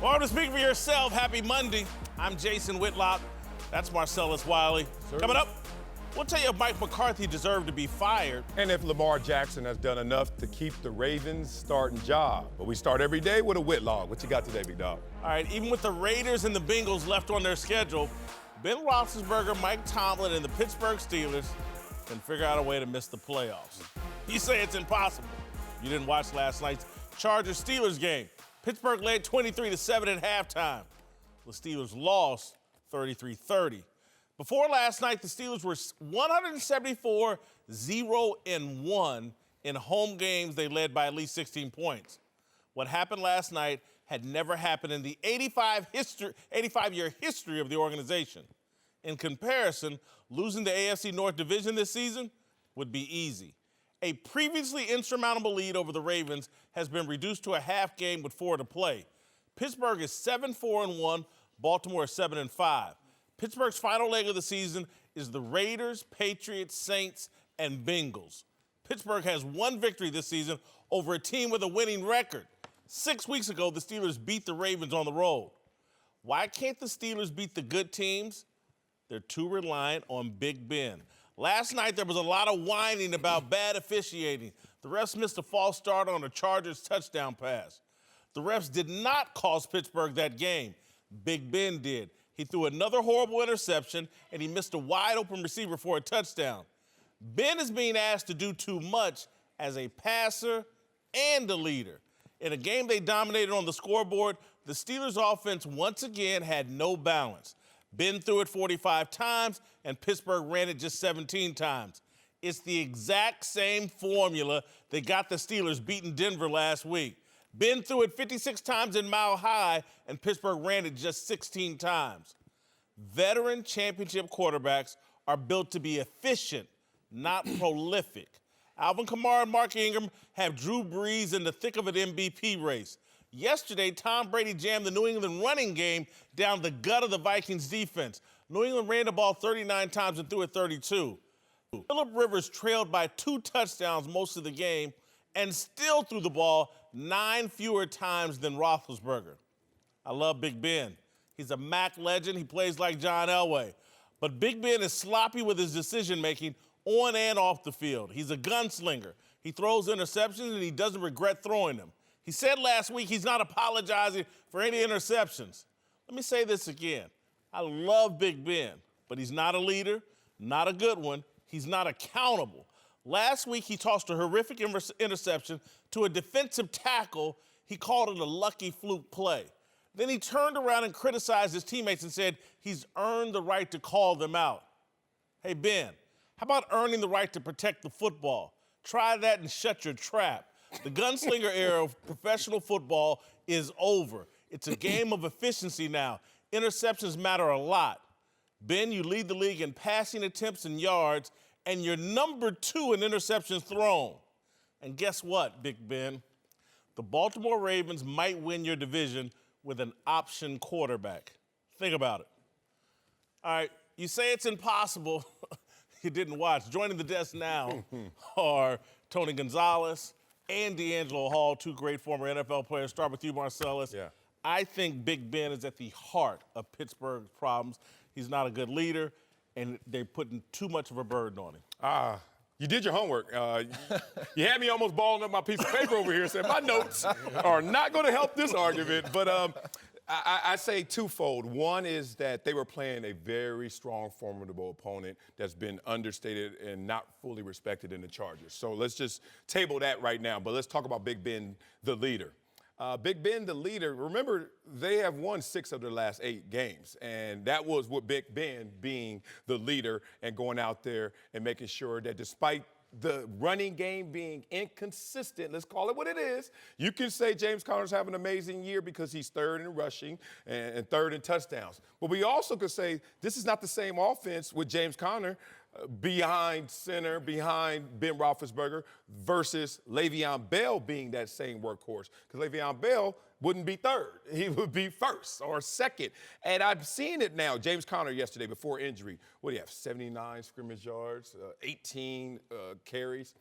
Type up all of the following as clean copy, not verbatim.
Welcome to Speak for Yourself. Happy Monday. I'm Jason Whitlock. That's Marcellus Wiley. Sir. Coming up, we'll tell you if Mike McCarthy deserved to be fired. And if Lamar Jackson has done enough to keep the Ravens starting job. But we start every day with a Whitlock. What you got today, big dog? All right, even with the Raiders and the Bengals left on their schedule, Ben Roethlisberger, Mike Tomlin, and the Pittsburgh Steelers can figure out a way to miss the playoffs. You say it's impossible. You didn't watch last night's Chargers-Steelers game. Pittsburgh led 23-7 at halftime. The Steelers lost 33-30. Before last night, the Steelers were 174-0-1 in home games. They led by at least 16 points. What happened last night had never happened in the 85-year history of the organization. In comparison, losing the AFC North Division this season would be easy. A previously insurmountable lead over the Ravens has been reduced to a half game with 4 to play. Pittsburgh is 7-4-1, Baltimore is 7-5. Pittsburgh's final leg of the season is the Raiders, Patriots, Saints, and Bengals. Pittsburgh has one victory this season over a team with a winning record. 6 weeks ago, the Steelers beat the Ravens on the road. Why can't the Steelers beat the good teams? They're too reliant on Big Ben. Last night, there was a lot of whining about bad officiating. The refs missed a false start on a Chargers touchdown pass. The refs did not cost Pittsburgh that game. Big Ben did. He threw another horrible interception, and he missed a wide-open receiver for a touchdown. Ben is being asked to do too much as a passer and a leader. In a game they dominated on the scoreboard, the Steelers' offense once again had no balance. Ben threw it 45 times, and Pittsburgh ran it just 17 times. It's the exact same formula that got the Steelers beating Denver last week. Ben threw it 56 times in Mile High, and Pittsburgh ran it just 16 times. Veteran championship quarterbacks are built to be efficient, not prolific. Alvin Kamara and Mark Ingram have Drew Brees in the thick of an MVP race. Yesterday, Tom Brady jammed the New England running game down the gut of the Vikings defense. New England ran the ball 39 times and threw it 32. Phillip Rivers trailed by 2 touchdowns most of the game and still threw the ball 9 fewer times than Roethlisberger. I love Big Ben. He's a MAC legend. He plays like John Elway. But Big Ben is sloppy with his decision-making on and off the field. He's a gunslinger. He throws interceptions, and he doesn't regret throwing them. He said last week he's not apologizing for any interceptions. Let me say this again. I love Big Ben, but he's not a leader, not a good one. He's not accountable. Last week, he tossed a horrific interception to a defensive tackle. He called it a lucky fluke play. Then he turned around and criticized his teammates and said he's earned the right to call them out. Hey, Ben, how about earning the right to protect the football? Try that and shut your trap. The gunslinger era of professional football is over. It's a game of efficiency now. Interceptions matter a lot. Ben, you lead the league in passing attempts and yards, and you're number 2 in interceptions thrown. And guess what, Big Ben? The Baltimore Ravens might win your division with an option quarterback. Think about it. All right, you say it's impossible. You didn't watch. Joining the desk now are Tony Gonzalez and D'Angelo Hall, 2 great former NFL players. Start with you, Marcellus. Yeah. I think Big Ben is at the heart of Pittsburgh's problems. He's not a good leader, and they're putting too much of a burden on him. You did your homework. You had me almost balling up my piece of paper over here saying my notes are not going to help this argument. But I say twofold. One is that they were playing a very strong, formidable opponent that's been understated and not fully respected in the Chargers. So let's just table that right now. But let's talk about Big Ben, the leader. Big Ben, the leader, remember, they have won 6 of their last 8 games. And that was with Big Ben being the leader and going out there and making sure that despite the running game being inconsistent, let's call it what it is, you can say James Conner's having an amazing year because he's 3rd in rushing and 3rd in touchdowns. But we also could say this is not the same offense with James Conner behind center, behind Ben Roethlisberger versus Le'Veon Bell being that same workhorse. Because Le'Veon Bell wouldn't be 3rd. He would be 1st or 2nd. And I've seen it now. James Conner yesterday before injury, what do you have, 79 scrimmage yards, 18 carries.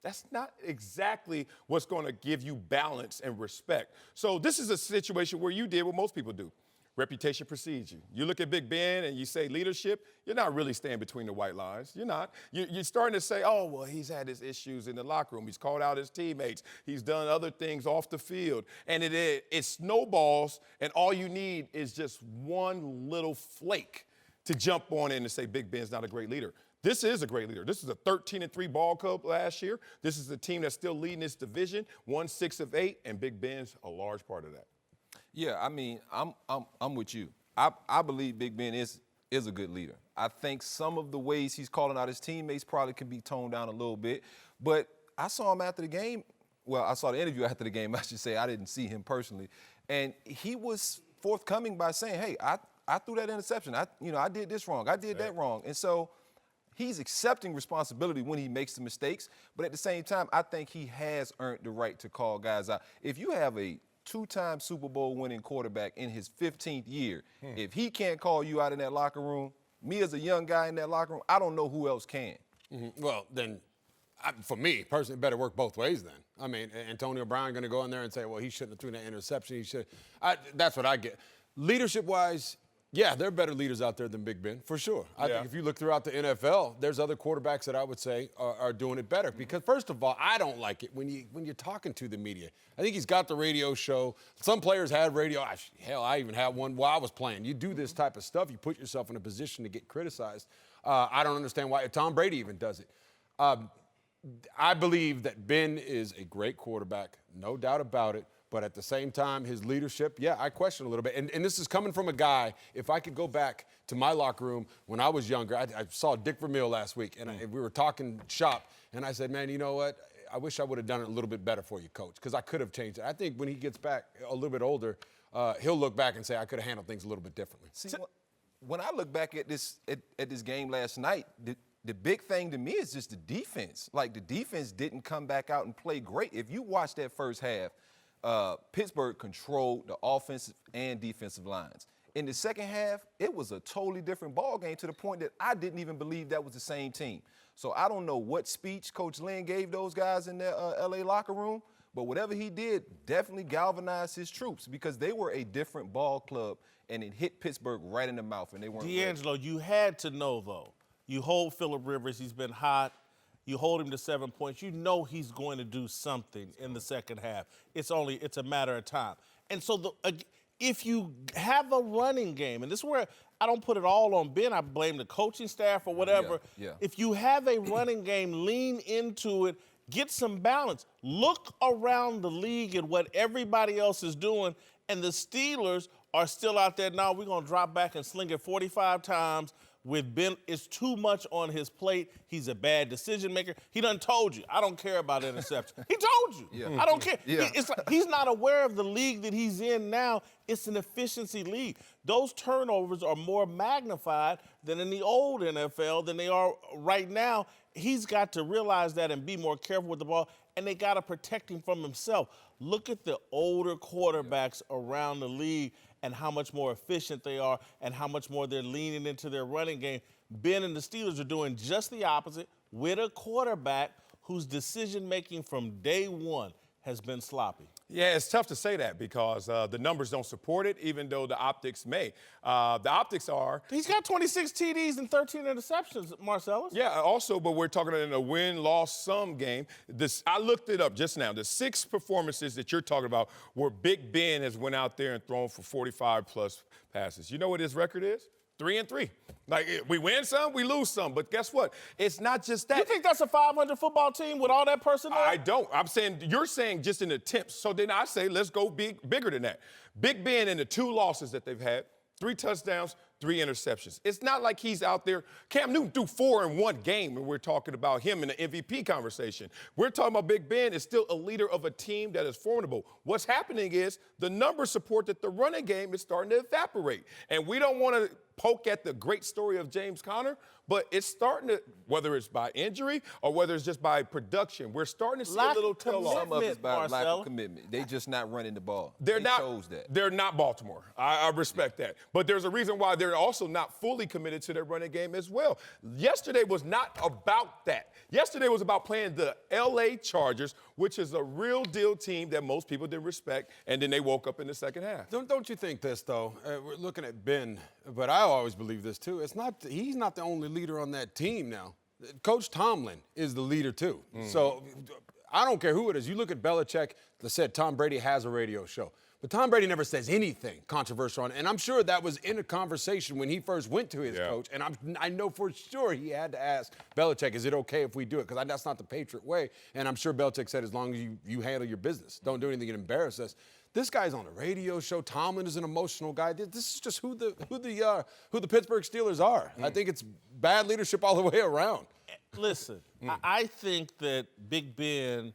That's not exactly what's going to give you balance and respect. So this is a situation where you did what most people do. Reputation precedes you. You look at Big Ben and you say leadership, you're not really staying between the white lines. You're not. You're starting to say, oh, well, he's had his issues in the locker room. He's called out his teammates. He's done other things off the field. And it snowballs, and all you need is just one little flake to jump on in and say Big Ben's not a great leader. This is a great leader. This is a 13-3 ball club last year. This is a team that's still leading this division, won 6 of 8, and Big Ben's a large part of that. Yeah, I mean, I'm with you. I believe Big Ben is a good leader. I think some of the ways he's calling out his teammates probably can be toned down a little bit. But I saw him after the game. Well, I saw the interview after the game, I should say. I didn't see him personally. And he was forthcoming by saying, hey, I threw that interception. I did this wrong. I did that wrong. And so he's accepting responsibility when he makes the mistakes. But at the same time, I think he has earned the right to call guys out. If you have a two-time Super Bowl winning quarterback in his 15th year, if he can't call you out in that locker room, me as a young guy in that locker room, I don't know who else can. Well, then, for me, personally, it better work both ways then. I mean, Antonio Brown going to go in there and say, well, he shouldn't have thrown that interception. He should. That's what I get. Leadership-wise, yeah, there are better leaders out there than Big Ben, for sure. I think if you look throughout the NFL, there's other quarterbacks that I would say are doing it better. Because, first of all, I don't like it when you're talking to the media. I think he's got the radio show. Some players had radio. Hell, I even had one while I was playing. You do this type of stuff, you put yourself in a position to get criticized. I don't understand why Tom Brady even does it. I believe that Ben is a great quarterback, no doubt about it. But at the same time, his leadership, I question a little bit. And this is coming from a guy, if I could go back to my locker room when I was younger, I saw Dick Vermeil last week, and we were talking shop, and I said, man, you know what? I wish I would have done it a little bit better for you, Coach, because I could have changed it. I think when he gets back a little bit older, he'll look back and say, I could have handled things a little bit differently. See, when I look back at this game last night, the big thing to me is just the defense. Like, the defense didn't come back out and play great. If you watch that first half, Pittsburgh controlled the offensive and defensive lines. In the second half, it was a totally different ball game to the point that I didn't even believe that was the same team. So I don't know what speech Coach Lynn gave those guys in their L.A. locker room, but whatever he did definitely galvanized his troops because they were a different ball club, and it hit Pittsburgh right in the mouth, and they weren't D'Angelo, you had to know, though. You hold Phillip Rivers. He's been hot. You hold him to 7 points. You know he's going to do something in the second half. It's a matter of time. And so if you have a running game, and this is where I don't put it all on Ben, I blame the coaching staff or whatever. If you have a running game, lean into it, get some balance. Look around the league at what everybody else is doing, and the Steelers are still out there now. We're going to drop back and sling it 45 times. With Ben, it's too much on his plate. He's a bad decision maker. He done told you, I don't care about interception. He told you, I don't care. It's like he's not aware of the league that he's in now. It's an efficiency league. Those turnovers are more magnified than in the old NFL than they are right now. He's got to realize that and be more careful with the ball, and they got to protect him from himself. Look at the older quarterbacks around the league and how much more efficient they are and how much more they're leaning into their running game. Ben and the Steelers are doing just the opposite with a quarterback whose decision-making from day one has been sloppy. Yeah, it's tough to say that because the numbers don't support it, even though the optics may. The optics are... He's got 26 TDs and 13 interceptions, Marcellus. Yeah, also, but we're talking in a win-loss-sum game. I looked it up just now. The 6 performances that you're talking about where Big Ben has went out there and thrown for 45-plus passes. You know what his record is? 3-3. Like, we win some, we lose some. But guess what? It's not just that. You think that's a 500 football team with all that personnel? I don't. I'm saying, you're saying just in attempts. So then I say, let's go bigger than that. Big Ben in the 2 losses that they've had, 3 touchdowns, 3 interceptions. It's not like he's out there. Cam Newton threw 4 in one game, and we're talking about him in the MVP conversation. We're talking about Big Ben is still a leader of a team that is formidable. What's happening is the numbers support that the running game is starting to evaporate. And we don't want to poke at the great story of James Conner, but it's starting to, whether it's by injury or whether it's just by production, we're starting to see a little tail off. Some of it's by lack of commitment. They just not running the ball. They're not. Chose that. They're not Baltimore. I respect that. But there's a reason why they're they're also not fully committed to their running game as well. Yesterday was not about that. Yesterday was about playing the L.A. Chargers, which is a real deal team that most people didn't respect, and then they woke up in the second half. Don't you think this, though? We're looking at Ben, but I always believe this, too. He's not the only leader on that team now. Coach Tomlin is the leader, too. So I don't care who it is. You look at Belichick that said Tom Brady has a radio show. But Tom Brady never says anything controversial on it. And I'm sure that was in a conversation when he first went to his coach. And I know for sure he had to ask Belichick, is it okay if we do it? Because that's not the Patriot way. And I'm sure Belichick said, as long as you handle your business, don't do anything that embarrass us. This guy's on a radio show. Tomlin is an emotional guy. This is just who the Pittsburgh Steelers are. I think it's bad leadership all the way around. Listen, I think that Big Ben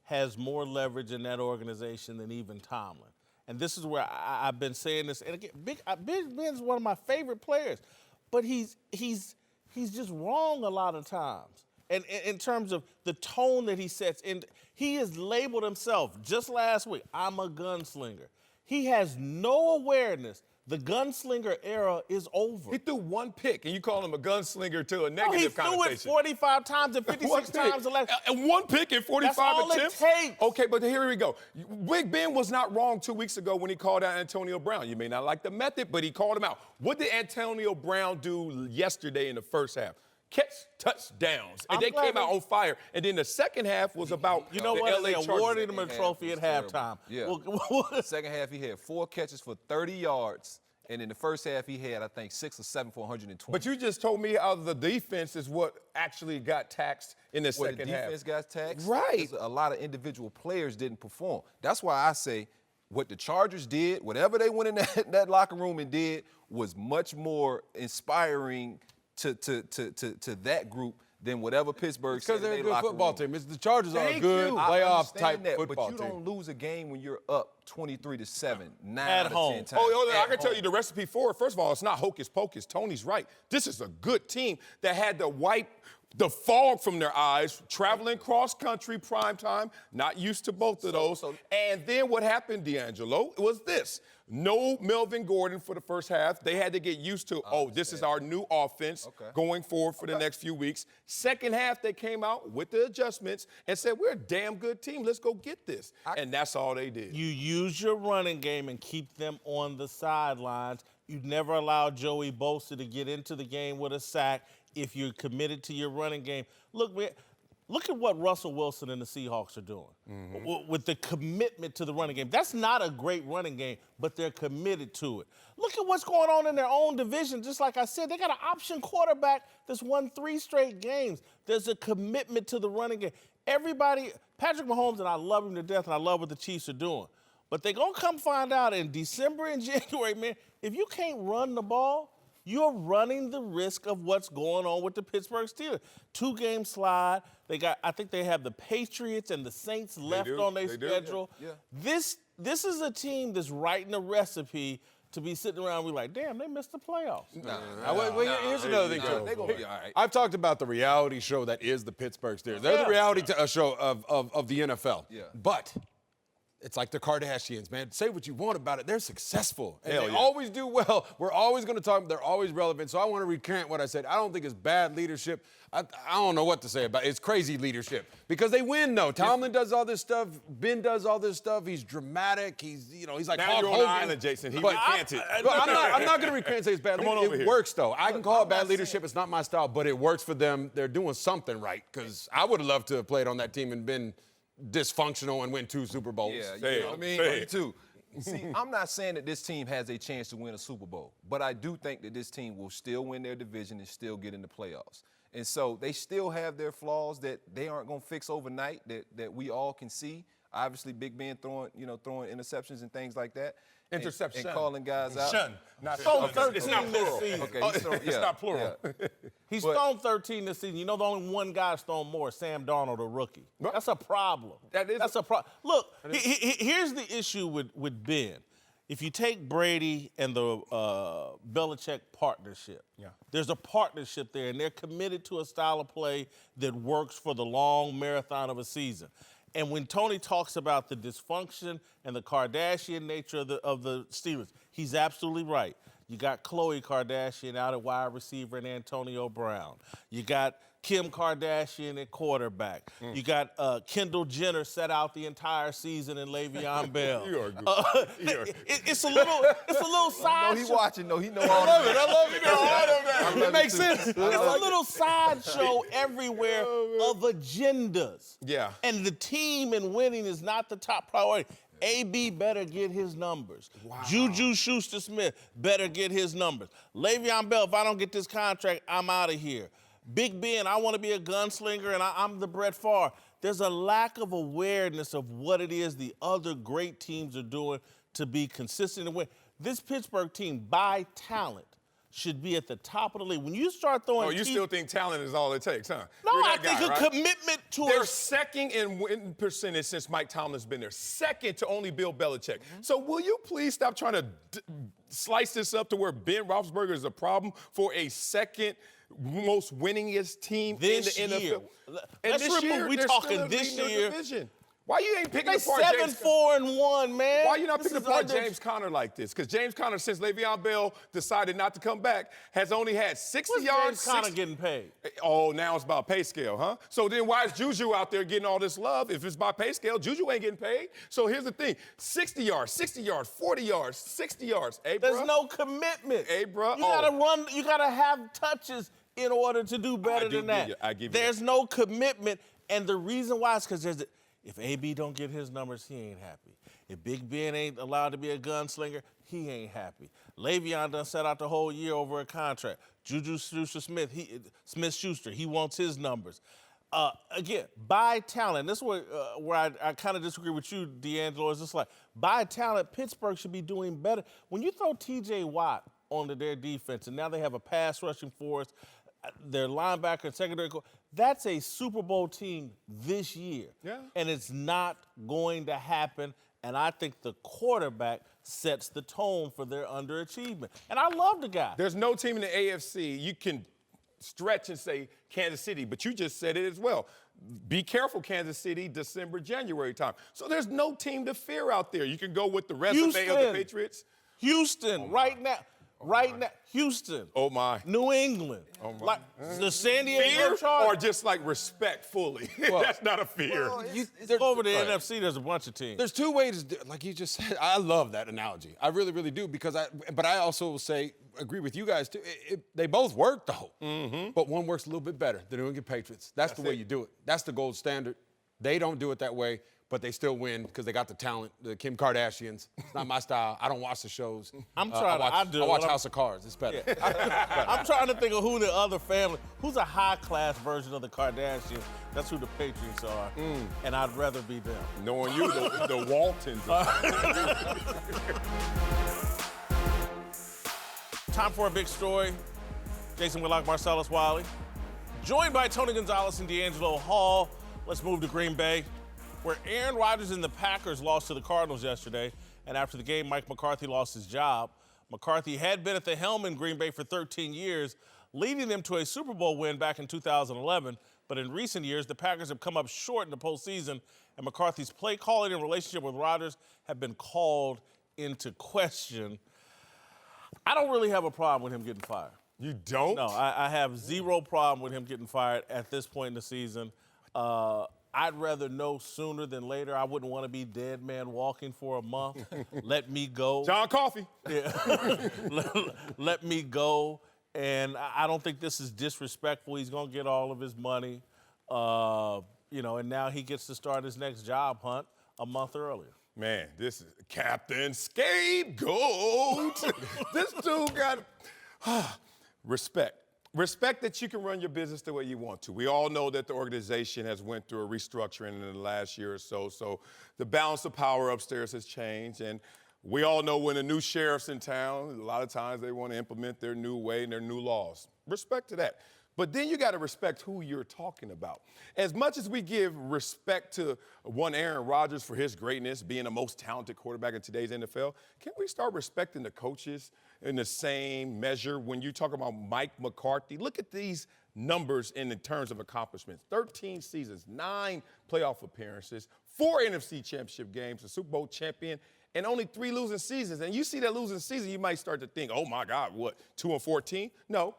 has more leverage in that organization than even Tomlin. And this is where I've been saying this. And again, Big Ben's one of my favorite players, but he's just wrong a lot of times. And in terms of the tone that he sets, he has labeled himself just last week, I'm a gunslinger. He has no awareness. The gunslinger era is over. He threw one pick, and you call him a gunslinger to a negative connotation. He threw it 45 times and 56 times the last. And one pick in 45 That's all attempts? it takes. Okay, but here we go. Big Ben was not wrong 2 weeks ago when he called out Antonio Brown. You may not like the method, but he called him out. What did Antonio Brown do yesterday in the first half? Catch touchdowns. And they came out on fire. And then the second half was about the LA Chargers. They awarded him a trophy at halftime. Yeah. Second half, he had 4 catches for 30 yards. And in the first half, he had, I think, 6 or 7 for 120. But you just told me how the defense is what actually got taxed in the second half. The defense got taxed? Right. A lot of individual players didn't perform. That's why I say what the Chargers did, whatever they went in that locker room and did, was much more inspiring to that group than whatever Pittsburgh said. Because they're a good football team. The Chargers are a good playoff-type football team. But you don't lose a game when you're up 23-7, 9 At out of home. 10 times. I can tell you the recipe for it. First of all, it's not hocus pocus. Tony's right. This is a good team that had to wipe the fog from their eyes, traveling cross-country prime time, not used to both of those. And then what happened, D'Angelo, was this. No Melvin Gordon for the first half. They had to get used to, this is our new offense going forward for the next few weeks. Second half, they came out with the adjustments and said, we're a damn good team. Let's go get this. And that's all they did. You use your running game and keep them on the sidelines. You never allow Joey Bosa to get into the game with a sack if you're committed to your running game. Look at what Russell Wilson and the Seahawks are doing with the commitment to the running game. That's not a great running game, but they're committed to it. Look at what's going on in their own division. Just like I said, they got an option quarterback that's won 3 straight games. There's a commitment to the running game. Everybody, Patrick Mahomes, and I love him to death, and I love what the Chiefs are doing. But they're going to come find out in December and January, man, if you can't run the ball, you're running the risk of what's going on with the Pittsburgh Steelers. 2-game slide. I think they have the Patriots and the Saints left on their schedule. Yeah. This is a team that's writing a recipe to be sitting around and be like, damn, they missed the playoffs. Here's another thing, too. They're going to be all right. I've talked about the reality show that is the Pittsburgh Steelers. They're the reality show of the NFL. Yeah. But it's like the Kardashians, man. Say what you want about it. They're successful. And they always do well. We're always going to talk. They're always relevant. So I want to recant what I said. I don't think it's bad leadership. I don't know what to say about it. It's crazy leadership. Because they win, though. Tomlin does all this stuff. Ben does all this stuff. He's dramatic. He's like now Hulk you're on Hogan. the island, Jason. He recanted. I'm not going to recant and say it's bad leadership. It works, though. I can call it bad leadership. It's not my style, but it works for them. They're doing something right. Because I would have loved to have played on that team and been dysfunctional and win 2 Super Bowls. Yeah, you know what I mean? Me too. See, I'm not saying that this team has a chance to win a Super Bowl, but I do think that this team will still win their division and still get in the playoffs. And so they still have their flaws that they aren't going to fix overnight that we all can see. Obviously, Big Ben throwing interceptions and things like that. Interception. And calling guys out. It's not plural. Okay, it's not plural. Yeah. He's thrown 13 this season. You know, the only one guy's thrown more, Sam Darnold, a rookie. That's a problem. That's a problem. Look, here's the issue with Ben. If you take Brady and the Belichick partnership, there's a partnership there, and they're committed to a style of play that works for the long marathon of a season. And when Tony talks about the dysfunction and the Kardashian nature of the Steelers, he's absolutely right. You got Khloe Kardashian out at wide receiver and Antonio Brown. You got Kim Kardashian at quarterback. You got Kendall Jenner set out the entire season in Le'Veon Bell. You are good. It's a little side. No, he show. watching. No, he know all of it. I love it. I love it. It makes sense. It's a little sideshow everywhere of agendas. Yeah. And the team and winning is not the top priority. AB better get his numbers. Wow. Juju Schuster-Smith better get his numbers. Le'Veon Bell, if I don't get this contract, I'm out of here. Big Ben, I want to be a gunslinger, and I'm the Brett Favre. There's a lack of awareness of what it is the other great teams are doing to be consistent and win. This Pittsburgh team, by talent, should be at the top of the league. When you start throwing... Oh, you still think talent is all it takes, huh? No, You're I that think guy, a right? commitment to They're a... second in win percentage since Mike Tomlin's been there. Second to only Bill Belichick. So will you please stop trying to slice this up to where Ben Roethlisberger is a problem for a second most winningest team This in the year. NFL? And Let's this remember, year, we they're talking still this leading their year. division. Why you ain't picking They apart James? 7-4-1, man. Why you not This picking is apart under- James Conner like this? Because James Conner, since Le'Veon Bell decided not to come back, has only had 60 What's yards. James Conner getting paid? Oh, now it's about pay scale, huh? So then why is Juju out there getting all this love? If it's by pay scale, Juju ain't getting paid. So here's the thing: 60 yards, 40 yards, 60 yards. Hey, There's bruh. no commitment. Hey, bruh. You gotta run. You gotta have touches in order to do better do than that. give you- I give you There's no commitment, and the reason why is because if AB don't get his numbers, he ain't happy. If Big Ben ain't allowed to be a gunslinger, he ain't happy. Le'Veon done set out the whole year over a contract. Juju Smith-Schuster, he wants his numbers. Again, by talent, this is where I kind of disagree with you, D'Angelo. It's just like, by talent, Pittsburgh should be doing better. When you throw T.J. Watt onto their defense, and now they have a pass rushing force, their linebacker and secondary coach, that's a Super Bowl team this year. Yeah. And it's not going to happen. And I think the quarterback sets the tone for their underachievement. And I love the guy. There's no team in the AFC you can stretch and say Kansas City, but you just said it as well. Be careful, Kansas City, December, January time. So there's no team to fear out there. You can go with the resume of the Patriots. Houston, right now. Right now, Houston. Oh, my. New England. Oh, my. Like the San Diego Fear Chargers. or just like respect fully? That's not a fear. Over the NFC, there's a bunch of teams. There's two ways, like you just said. I love that analogy. I really, really do, because but I also will say, agree with you guys too. They both work though, but one works a little bit better. The New England Patriots. That's the way you do it. That's the gold standard. They don't do it that way, but they still win because they got the talent. The Kim Kardashians. It's not my style. I don't watch the shows. I'm trying I watch I'm- House of Cards. It's better. I'm trying to think of who the other family, who's a high-class version of the Kardashians. That's who the Patriots are, and I'd rather be them. Knowing you, the Waltons. Time for a big story. Jason Whitlock, Marcellus Wiley, joined by Tony Gonzalez and D'Angelo Hall. Let's move to Green Bay, where Aaron Rodgers and the Packers lost to the Cardinals yesterday. And after the game, Mike McCarthy lost his job. McCarthy had been at the helm in Green Bay for 13 years, leading them to a Super Bowl win back in 2011. But in recent years, the Packers have come up short in the postseason, and McCarthy's play calling and relationship with Rodgers have been called into question. I don't really have a problem with him getting fired. You don't? No, I have zero problem with him getting fired at this point in the season. I'd rather know sooner than later. I wouldn't want to be dead man walking for a month. Let me go. John Coffey. Yeah. let me go. And I don't think this is disrespectful. He's going to get all of his money. And now he gets to start his next job hunt a month earlier. Man, this is Captain Scapegoat. This dude got respect. Respect that you can run your business the way you want to. We all know that the organization has went through a restructuring in the last year or so. So the balance of power upstairs has changed. And we all know when a new sheriff's in town, a lot of times they want to implement their new way and their new laws. Respect to that. But then you got to respect who you're talking about. As much as we give respect to one Aaron Rodgers for his greatness, being the most talented quarterback in today's NFL, can we start respecting the coaches in the same measure when you talk about Mike McCarthy? Look at these numbers in terms of accomplishments. 13 seasons, 9 playoff appearances, 4 NFC championship games, a Super Bowl champion, and only 3 losing seasons. And you see that losing season, you might start to think, oh my God, what, 2-14? No,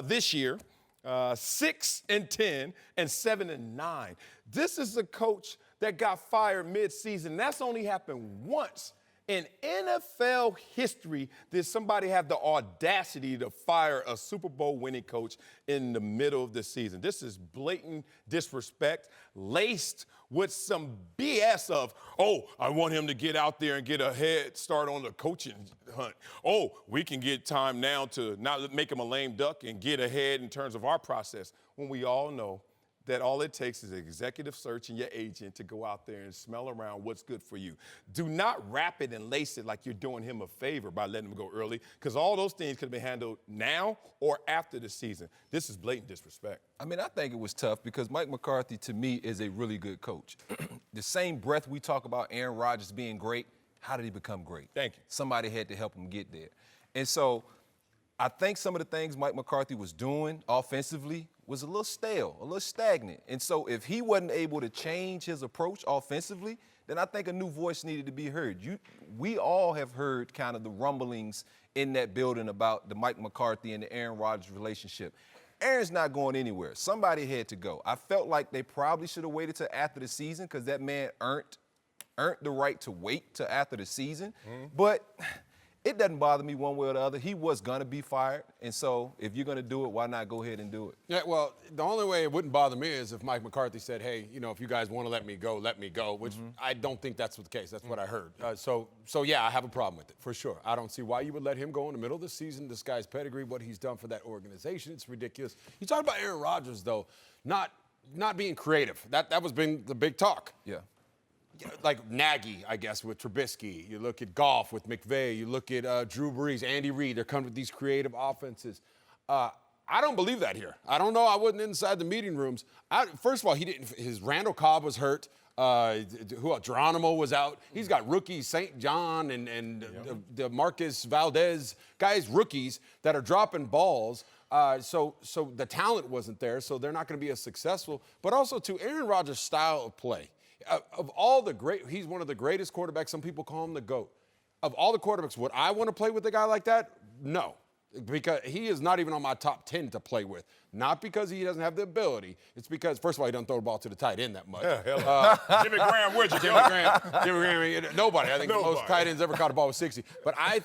this year, 6-10 and 7-9. This is a coach that got fired mid-season. That's only happened once. In NFL history, did somebody have the audacity to fire a Super Bowl winning coach in the middle of the season? This is blatant disrespect, laced with some BS of, oh, I want him to get out there and get a head start on the coaching hunt. Oh, we can get time now to not make him a lame duck and get ahead in terms of our process, when we all know that all it takes is an executive search and your agent to go out there and smell around what's good for you. Do not wrap it and lace it like you're doing him a favor by letting him go early, because all those things could have been handled now or after the season. This is blatant disrespect. I mean, I think it was tough because Mike McCarthy, to me, is a really good coach. The same breath we talk about Aaron Rodgers being great, how did he become great? Thank you. Somebody had to help him get there. And so I think some of the things Mike McCarthy was doing offensively was a little stale, a little stagnant. And so if he wasn't able to change his approach offensively, then I think a new voice needed to be heard. We all have heard kind of the rumblings in that building about the Mike McCarthy and the Aaron Rodgers relationship. Aaron's not going anywhere. Somebody had to go. I felt like they probably should have waited till after the season, because that man earned the right to wait till after the season. But it doesn't bother me one way or the other. He was going to be fired. And so if you're going to do it, why not go ahead and do it? Yeah, well, the only way it wouldn't bother me is if Mike McCarthy said, hey, you know, if you guys want to let me go, which I don't think that's the case. That's what I heard. So yeah, I have a problem with it, for sure. I don't see why you would let him go in the middle of the season. This guy's pedigree, what he's done for that organization, it's ridiculous. You talk about Aaron Rodgers, though, not being creative. That was been the big talk. Yeah. Like Nagy, I guess, with Trubisky. You look at Goff with McVay. You look at Drew Brees, Andy Reid. They're coming with these creative offenses. I don't believe that here. I don't know. I wasn't inside the meeting rooms. First of all, he didn't. His Randall Cobb was hurt. Who else? Geronimo was out. He's got rookies, St. John and the Marcus Valdez, guys, rookies that are dropping balls. So the talent wasn't there, so they're not going to be as successful. But also, to Aaron Rodgers' style of play, of all the great, he's one of the greatest quarterbacks. Some people call him the GOAT. Of all the quarterbacks, would I want to play with a guy like that? No. Because he is not even on my top 10 to play with. Not because he doesn't have the ability. It's because, first of all, he doesn't throw the ball to the tight end that much. Jimmy Graham, where'd you go? Jimmy Graham, nobody. I think the most tight ends ever caught a ball was 60. But I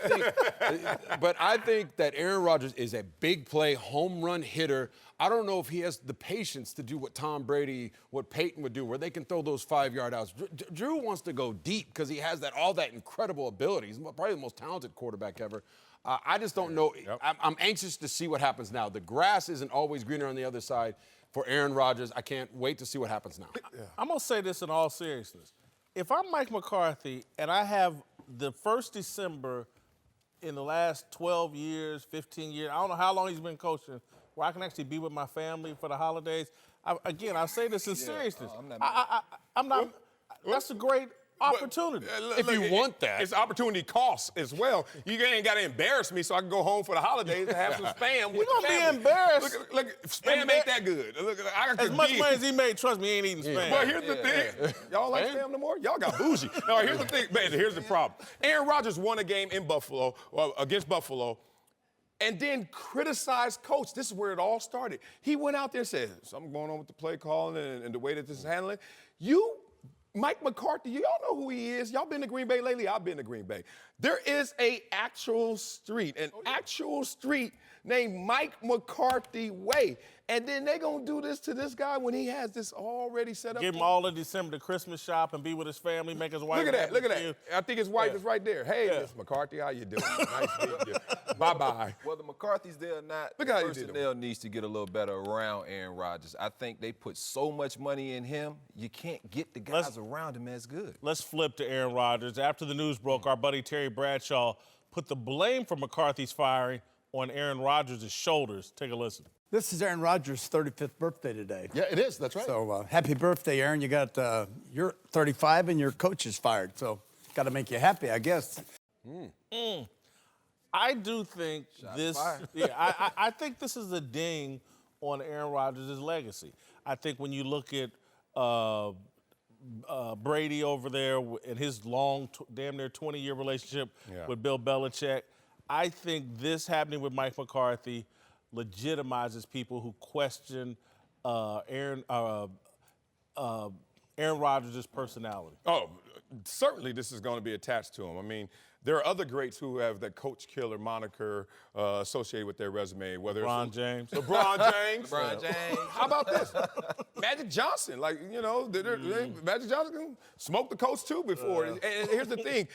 think that Aaron Rodgers is a big play, home run hitter. I don't know if he has the patience to do what Tom Brady, what Peyton would do, where they can throw those 5-yard outs. Drew wants to go deep because he has all that incredible ability. He's probably the most talented quarterback ever. I just don't know. Yep. I'm anxious to see what happens now. The grass isn't always greener on the other side for Aaron Rodgers. I can't wait to see what happens now. Yeah. I'm going to say this in all seriousness. If I'm Mike McCarthy and I have the first December in the last 12 years, 15 years, I don't know how long he's been coaching, where I can actually be with my family for the holidays. I say this in seriousness. I'm not. That's a great opportunity. If you want that. It's opportunity cost as well. You ain't got to embarrass me so I can go home for the holidays and have some Spam with You're the going to be family. embarrassed. Look, Spam ain't that good. Look, as much money as he made, trust me, he ain't eating Spam. Well, here's the thing. Y'all like Spam no more? Y'all got bougie. No, here's the thing. Man, here's the problem. Aaron Rodgers won a game in Buffalo, against Buffalo, and then criticized coach. This is where it all started. He went out there and said, something going on with the play calling and the way that this is handling. Mike McCarthy, y'all know who he is. Y'all been to Green Bay lately? I've been to Green Bay. There is an actual street named Mike McCarthy Way. And then they going to do this to this guy when he has this already set up. Give him all of December to Christmas shop and be with his family, make his wife. Look at that. I think his wife is right there. Hey, Miss McCarthy, how you doing? Nice meeting you. Bye-bye. Whether McCarthy's there or not, Look how personnel needs to get a little better around Aaron Rodgers. I think they put so much money in him, you can't get the guys around him as good. Let's flip to Aaron Rodgers. After the news broke, our buddy Terry Bradshaw put the blame for McCarthy's firing on Aaron Rodgers' shoulders. Take a listen. This is Aaron Rodgers' 35th birthday today. Yeah, it is. That's right. So happy birthday, Aaron. You got you're 35 and your coach is fired. So got to make you happy, I guess. I do think I think this is a ding on Aaron Rodgers' legacy. I think when you look at Brady over there and his long, damn near 20-year relationship with Bill Belichick. I think this happening with Mike McCarthy legitimizes people who question Aaron Rodgers' personality. Oh, certainly this is going to be attached to him. I mean, there are other greats who have that coach killer moniker associated with their resume, whether LeBron James. LeBron James. LeBron James. How about this? Magic Johnson. Like, you know, Magic Johnson can smoke the coach too before. And here's the thing.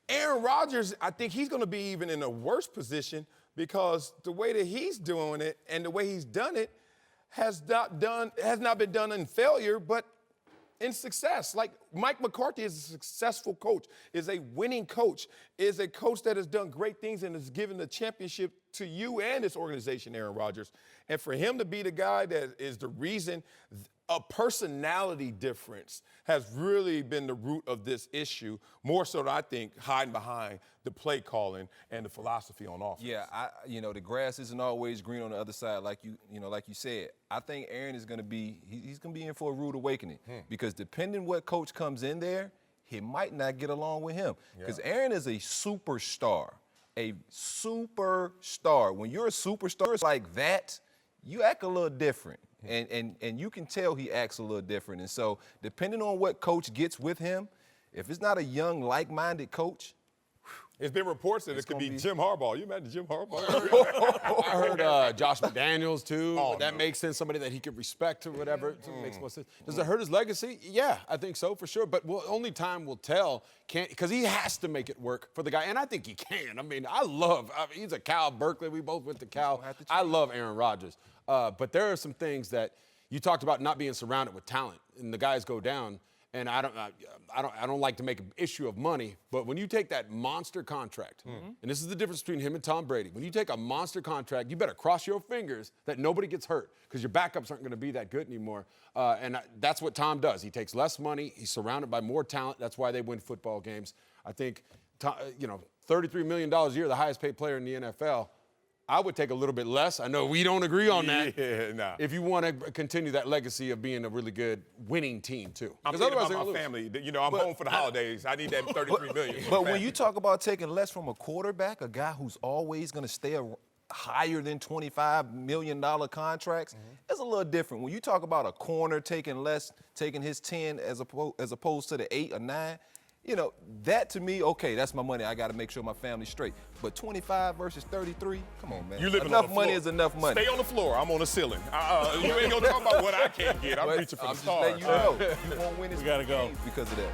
Aaron Rodgers, I think he's going to be even in a worse position because the way that he's doing it and the way he's done it has not been done in failure, but in success. Like Mike McCarthy is a successful coach, is a winning coach, is a coach that has done great things and has given the championship to you and this organization, Aaron Rodgers. And for him to be the guy that is the reason, a personality difference has really been the root of this issue, more so than I think hiding behind the play calling and the philosophy on offense. Yeah, the grass isn't always green on the other side, like you said. I think Aaron is going to be he's going to be in for a rude awakening because depending what coach comes in there, he might not get along with him because Aaron is a superstar. A superstar. When you're a superstar like that, you act a little different. And you can tell he acts a little different. And so depending on what coach gets with him, if it's not a young, like-minded coach, it's been reports that it could be Jim Harbaugh. You imagine Jim Harbaugh? I heard Josh McDaniels, too. That makes sense. Somebody that he could respect or whatever. It makes more sense. Does it hurt his legacy? Yeah, I think so, for sure. But only time will tell. Because he has to make it work for the guy. And I think he can. I mean, he's a Cal Berkeley. We both went to Cal. I love Aaron Rodgers. But there are some things that you talked about not being surrounded with talent. And the guys go down. And I don't like to make an issue of money, but when you take that monster contract, and this is the difference between him and Tom Brady. When you take a monster contract, you better cross your fingers that nobody gets hurt because your backups aren't going to be that good anymore. And that's what Tom does. He takes less money. He's surrounded by more talent. That's why they win football games. I think, $33 million a year, the highest paid player in the NFL. I would take a little bit less. I know we don't agree on that. Yeah, nah. If you want to continue that legacy of being a really good winning team, too. I'm thinking about my family. I'm home for the holidays. I need that $33 million. But when you talk about taking less from a quarterback, a guy who's always going to stay higher than $25 million contracts, it's a little different. When you talk about a corner taking less, taking his 10 as opposed to the 8 or 9, that to me, okay, that's my money. I got to make sure my family's straight. But 25 versus 33, come on, man. You living enough on the money floor. is enough money. Stay on the floor. I'm on the ceiling. You ain't gonna talk about what I can't get. I'm reaching for the stars. You know, you won't win this We gotta go because of that.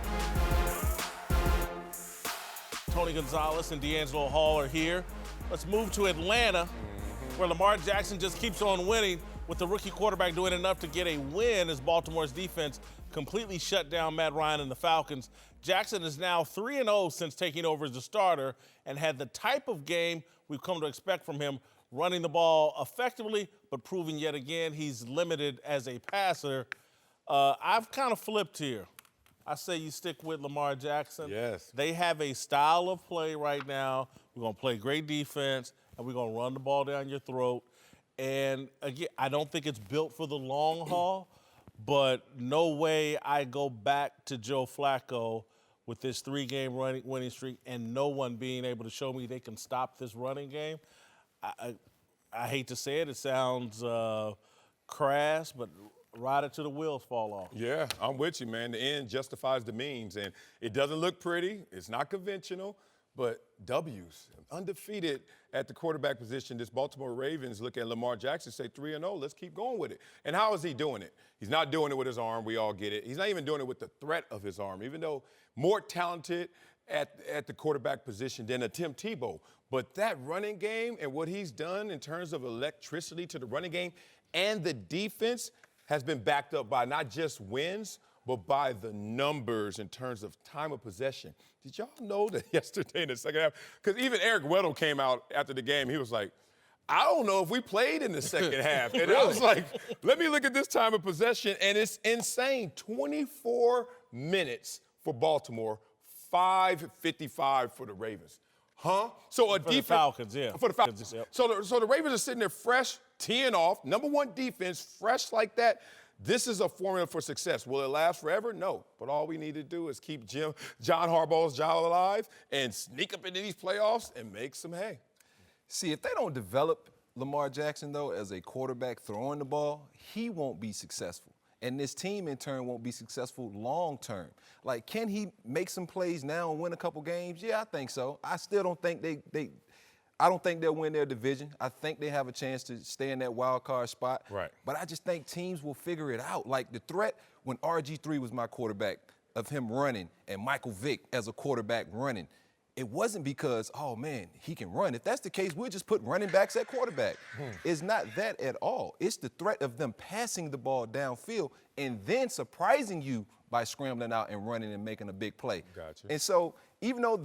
Tony Gonzalez and D'Angelo Hall are here. Let's move to Atlanta, where Lamar Jackson just keeps on winning with the rookie quarterback doing enough to get a win as Baltimore's defense completely shut down Matt Ryan and the Falcons. Jackson is now 3-0 since taking over as the starter and had the type of game we've come to expect from him, running the ball effectively, but proving yet again he's limited as a passer. I've kind of flipped here. I say you stick with Lamar Jackson. Yes. They have a style of play right now. We're going to play great defense, and we're going to run the ball down your throat. And, again, I don't think it's built for the long haul, but no way I go back to Joe Flacco with this 3-game winning streak and no one being able to show me they can stop this running game. I hate to say it. It sounds crass, but ride it till the wheels fall off. Yeah, I'm with you, man. The end justifies the means, and it doesn't look pretty. It's not conventional, but W's. Undefeated at the quarterback position. This Baltimore Ravens look at Lamar Jackson, say 3-0. Let's keep going with it. And how is he doing it? He's not doing it with his arm. We all get it. He's not even doing it with the threat of his arm, even though more talented at the quarterback position than a Tim Tebow. But that running game and what he's done in terms of electricity to the running game and the defense has been backed up by not just wins, but by the numbers in terms of time of possession. Did y'all know that yesterday in the second half? Because even Eric Weddle came out after the game. He was like, I don't know if we played in the second half. And I was like, let me look at this time of possession. And it's insane. 24 minutes for Baltimore, 5:55 for the Ravens. Huh? So the Falcons, yeah. For the Falcons. Yep. So the Ravens are sitting there fresh, teeing off, number one defense, fresh like that. This is a formula for success. Will it last forever? No. But all we need to do is keep John Harbaugh's job alive and sneak up into these playoffs and make some hay. See, if they don't develop Lamar Jackson, though, as a quarterback throwing the ball, he won't be successful. And this team, in turn, won't be successful long term. Like, can he make some plays now and win a couple games? Yeah, I think so. I still don't think I don't think they'll win their division. I think they have a chance to stay in that wild card spot. Right. But I just think teams will figure it out. Like the threat when RG3 was my quarterback, of him running, and Michael Vick as a quarterback running, it wasn't because, oh, man, he can run. If that's the case, we'll just put running backs at quarterback. It's not that at all. It's the threat of them passing the ball downfield and then surprising you by scrambling out and running and making a big play. Gotcha. And so even though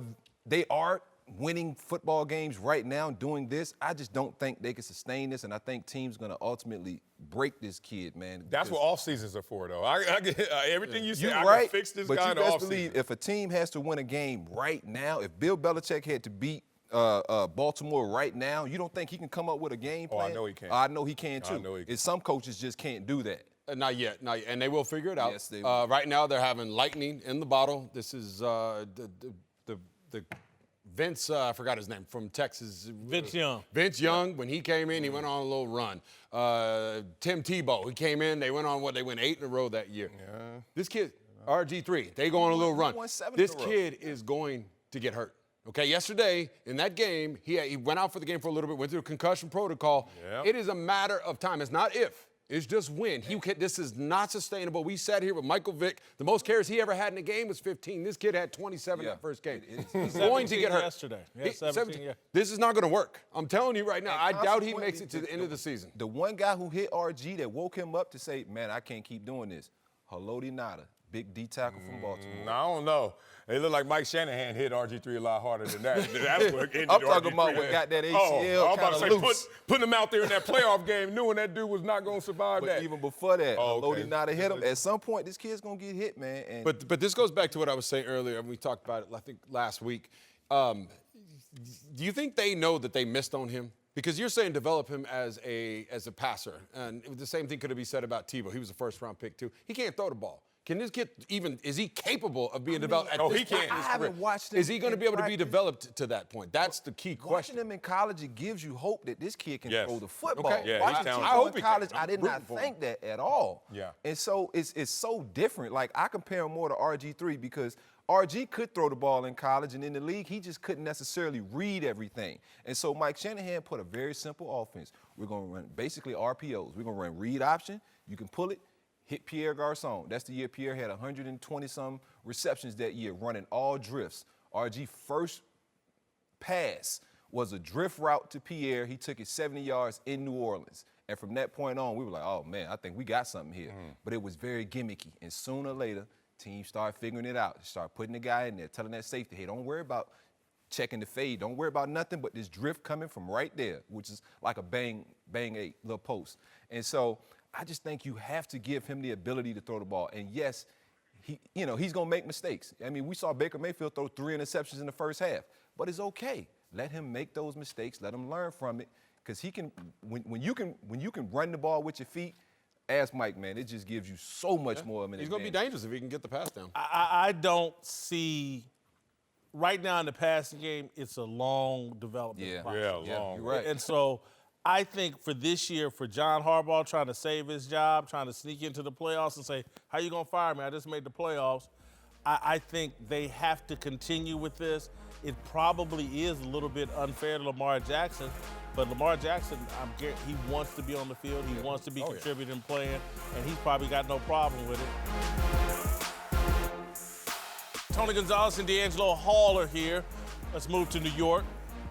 they are winning football games right now doing this, I just don't think they can sustain this, and I think teams going to ultimately break this kid, man. That's what off seasons are for, though. I get everything you say. You're I right, can fix this but guy you in the best off season. believe if a team has to win a game right now, if Bill Belichick had to beat Baltimore right now, you don't think he can come up with a game plan? I know he can. I know he can, too. I know he can. And some coaches just can't do that. Not yet, and they will figure it out. Yes, they will. Right now, they're having lightning in the bottle. This is the Vince, I forgot his name, from Texas. Vince Young. Vince Young, when he came in, he went on a little run. Tim Tebow, he came in, they went 8 in a row that year. Yeah. This kid, RG3, they go on a little run. won 7 in This a row. kid is going to get hurt. Okay, yesterday in that game, he went out for the game for a little bit, went through a concussion protocol. Yep. It is a matter of time. It's not if. It's just when. This is not sustainable. We sat here with Michael Vick. The most carries he ever had in a game was 15. This kid had 27 that first game. He's going to get hurt. Yesterday. Yeah, 17, yeah. This is not going to work. I'm telling you right now. I doubt he makes it to consequently, the end of the season. The one guy who hit RG that woke him up to say, man, I can't keep doing this, Haloti Nada, big D tackle from Baltimore. I don't know. It looked like Mike Shanahan hit RG3 a lot harder than that. That's what ended I'm talking RG3. about what got that ACL I was about to say, kinda loose. putting him out there in that playoff game, knowing that dude was not going to survive But that. even before that, okay. Haloti Nada hit him. At some point, this kid's going to get hit, man. And But this goes back to what I was saying earlier, and we talked about it, I think, last week. Do you think they know that they missed on him? Because you're saying develop him as a passer, and the same thing could be said about Tebow. He was a first-round pick too. He can't throw the ball. Can this kid is he capable of being developed at this he point can. in his I haven't career? watched him Is he going to in be able to be practice. developed to that point? That's the key watching question. him in college, it gives you hope that this kid can Yes. throw the football. Okay. Yeah, Watching he's talented. Tebow I hope in he can. college, I'm I did rooting not for him. think that at all. Yeah. And so it's so different. Like, I compare him more to RG3 because RG could throw the ball in college, and in the league, he just couldn't necessarily read everything. And so Mike Shanahan put a very simple offense. We're going to run basically RPOs. We're going to run read option. You can pull it, hit Pierre Garçon. That's the year Pierre had 120-some receptions that year, running all drifts. RG first pass was a drift route to Pierre. He took it 70 yards in New Orleans. And from that point on, we were like, oh, man, I think we got something here. But it was very gimmicky. And sooner or later, teams started figuring it out. They started putting the guy in there, telling that safety, hey, don't worry about checking the fade. Don't worry about nothing but this drift coming from right there, which is like a bang eight little post. And so I just think you have to give him the ability to throw the ball. And yes, he's going to make mistakes. I mean, we saw Baker Mayfield throw 3 interceptions in the first half, but it's okay. Let him make those mistakes. Let him learn from it, because he can. When you can run the ball with your feet, ask Mike, man, it just gives you so much more of an He's going to be advantage. dangerous if he can get the pass down. I don't see right now in the passing game. It's a long development Yeah. process. Yeah, long. You're right. And so I think for this year, for John Harbaugh trying to save his job, trying to sneak into the playoffs and say, how you going to fire me? I just made the playoffs. I think they have to continue with this. It probably is a little bit unfair to Lamar Jackson, but Lamar Jackson, he wants to be on the field. He wants to be contributing, playing, and he's probably got no problem with it. Tony Gonzalez and D'Angelo Hall are here. Let's move to New York,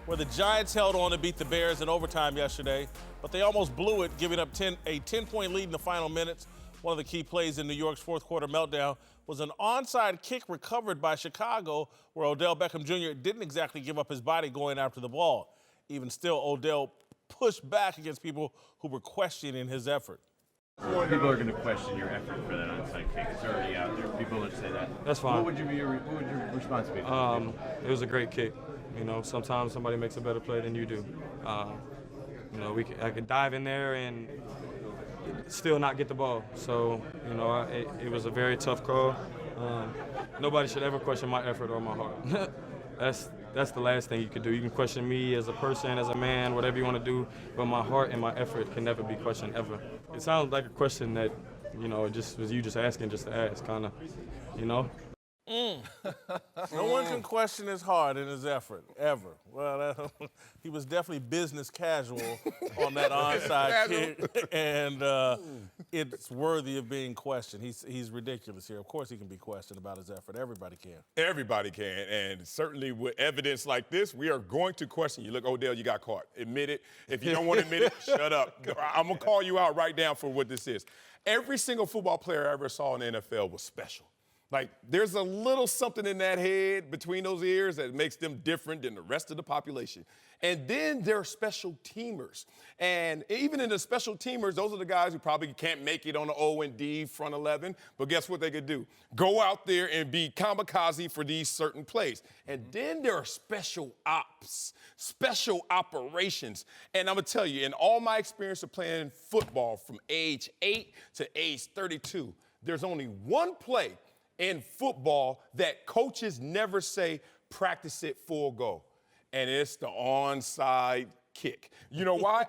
where the Giants held on to beat the Bears in overtime yesterday, but they almost blew it, giving up a 10-point lead in the final minutes. One of the key plays in New York's fourth quarter meltdown was an onside kick recovered by Chicago, where Odell Beckham Jr. didn't exactly give up his body going after the ball. Even still, Odell pushed back against people who were questioning his effort. People are going to question your effort for that onside kick. It's already out there. People will say that. That's fine. What would your response be? It was a great kick. You know, sometimes somebody makes a better play than you do. You know, I could dive in there and still not get the ball. So, you know, it was a very tough call. Nobody should ever question my effort or my heart. That's the last thing you can do. You can question me as a person, as a man, whatever you want to do, but my heart and my effort can never be questioned, ever. It sounds like a question that, you know, just was you just asking just to ask, kind of, you know? No one can question his heart and his effort, ever. Well, he was definitely business casual on that onside kick, and it's worthy of being questioned. He's ridiculous here. Of course he can be questioned about his effort. Everybody can. Everybody can, and certainly with evidence like this, we are going to question you. Look, Odell, you got caught. Admit it. If you don't want to admit it, shut up. I'm going to call you out right now for what this is. Every single football player I ever saw in the NFL was special. Like, there's a little something in that head between those ears that makes them different than the rest of the population. And then there are special teamers. And even in the special teamers, those are the guys who probably can't make it on the O&D front 11. But guess what they could do? Go out there and be kamikaze for these certain plays. And then there are special ops, special operations. And I'm going to tell you, in all my experience of playing football from age 8 to age 32, there's only one play in football that coaches never say, practice it full go. And it's the onside kick. You know why?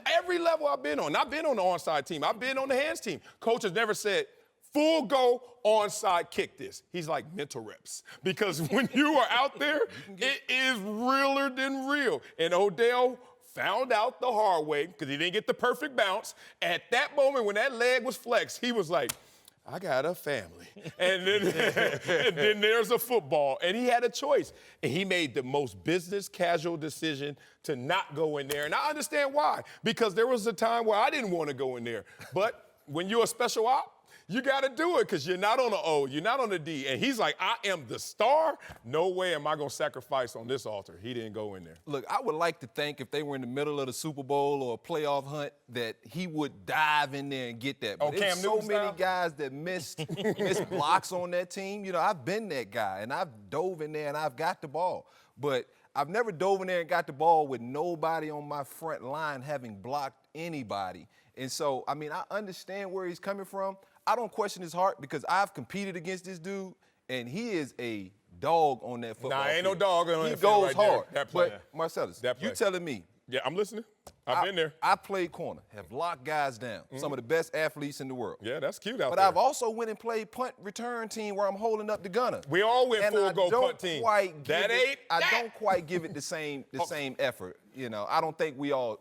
Every level I've been on the onside team, I've been on the hands team. Coaches never said, full go, onside kick this. He's like mental reps. Because when you are out there, it is realer than real. And Odell found out the hard way because he didn't get the perfect bounce. At that moment when that leg was flexed, he was like, I got a family. And then there's a football. And he had a choice. And he made the most business casual decision to not go in there. And I understand why. Because there was a time where I didn't want to go in there. But when you're a special op, you got to do it because you're not on the O, you're not on the D. And he's like, I am the star. No way am I going to sacrifice on this altar. He didn't go in there. Look, I would like to think if they were in the middle of the Super Bowl or a playoff hunt that he would dive in there and get that. But there's so many guys that missed blocks on that team. You know, I've been that guy, and I've dove in there and I've got the ball. But I've never dove in there and got the ball with nobody on my front line having blocked anybody. And so, I mean, I understand where he's coming from. I don't question his heart because I've competed against this dude, and he is a dog on that football Nah, ain't field. no dog on he that goes field right hard. there. That play. But, Marcellus, That play. you telling me. Yeah, I'm listening. I've been there. I played corner, have locked guys down, some of the best athletes in the world. Yeah, that's cute out But there. I've also went and played punt return team where I'm holding up the gunner. We all went And full go punt team. I don't quite give it the same effort. You know, I don't think we all.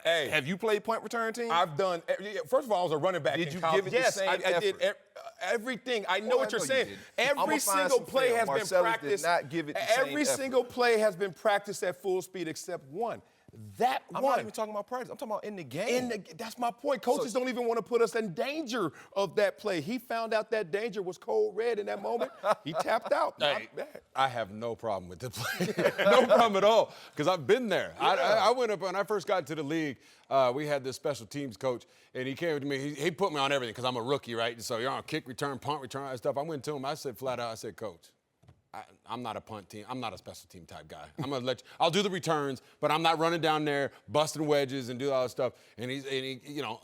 Hey, have you played punt return team? I've done. First of all, I was a running back. Did in you college. give it the yes, same I did effort? everything. I know what you're you saying. didn't. Every I'ma find single some play film. has Marcellus been did practiced. not give it the same Every effort. single play has been practiced at full speed except one. That I'm one. not even talking about practice. I'm talking about in the game. That's my point. Coaches don't even want to put us in danger of that play. He found out that danger was cold red in that moment. He tapped out. Hey, I have no problem with the play. No problem at all, because I've been there. Yeah. I went up, when I first got to the league, we had this special teams coach, and he came to me. He put me on everything because I'm a rookie, right? So you're on kick return, punt return, all that stuff. I went to him. I said flat out, I said, Coach, I'm not a punt team. I'm not a special team type guy. I'm gonna let you. I'll do the returns, but I'm not running down there busting wedges and do all that stuff. And he you know,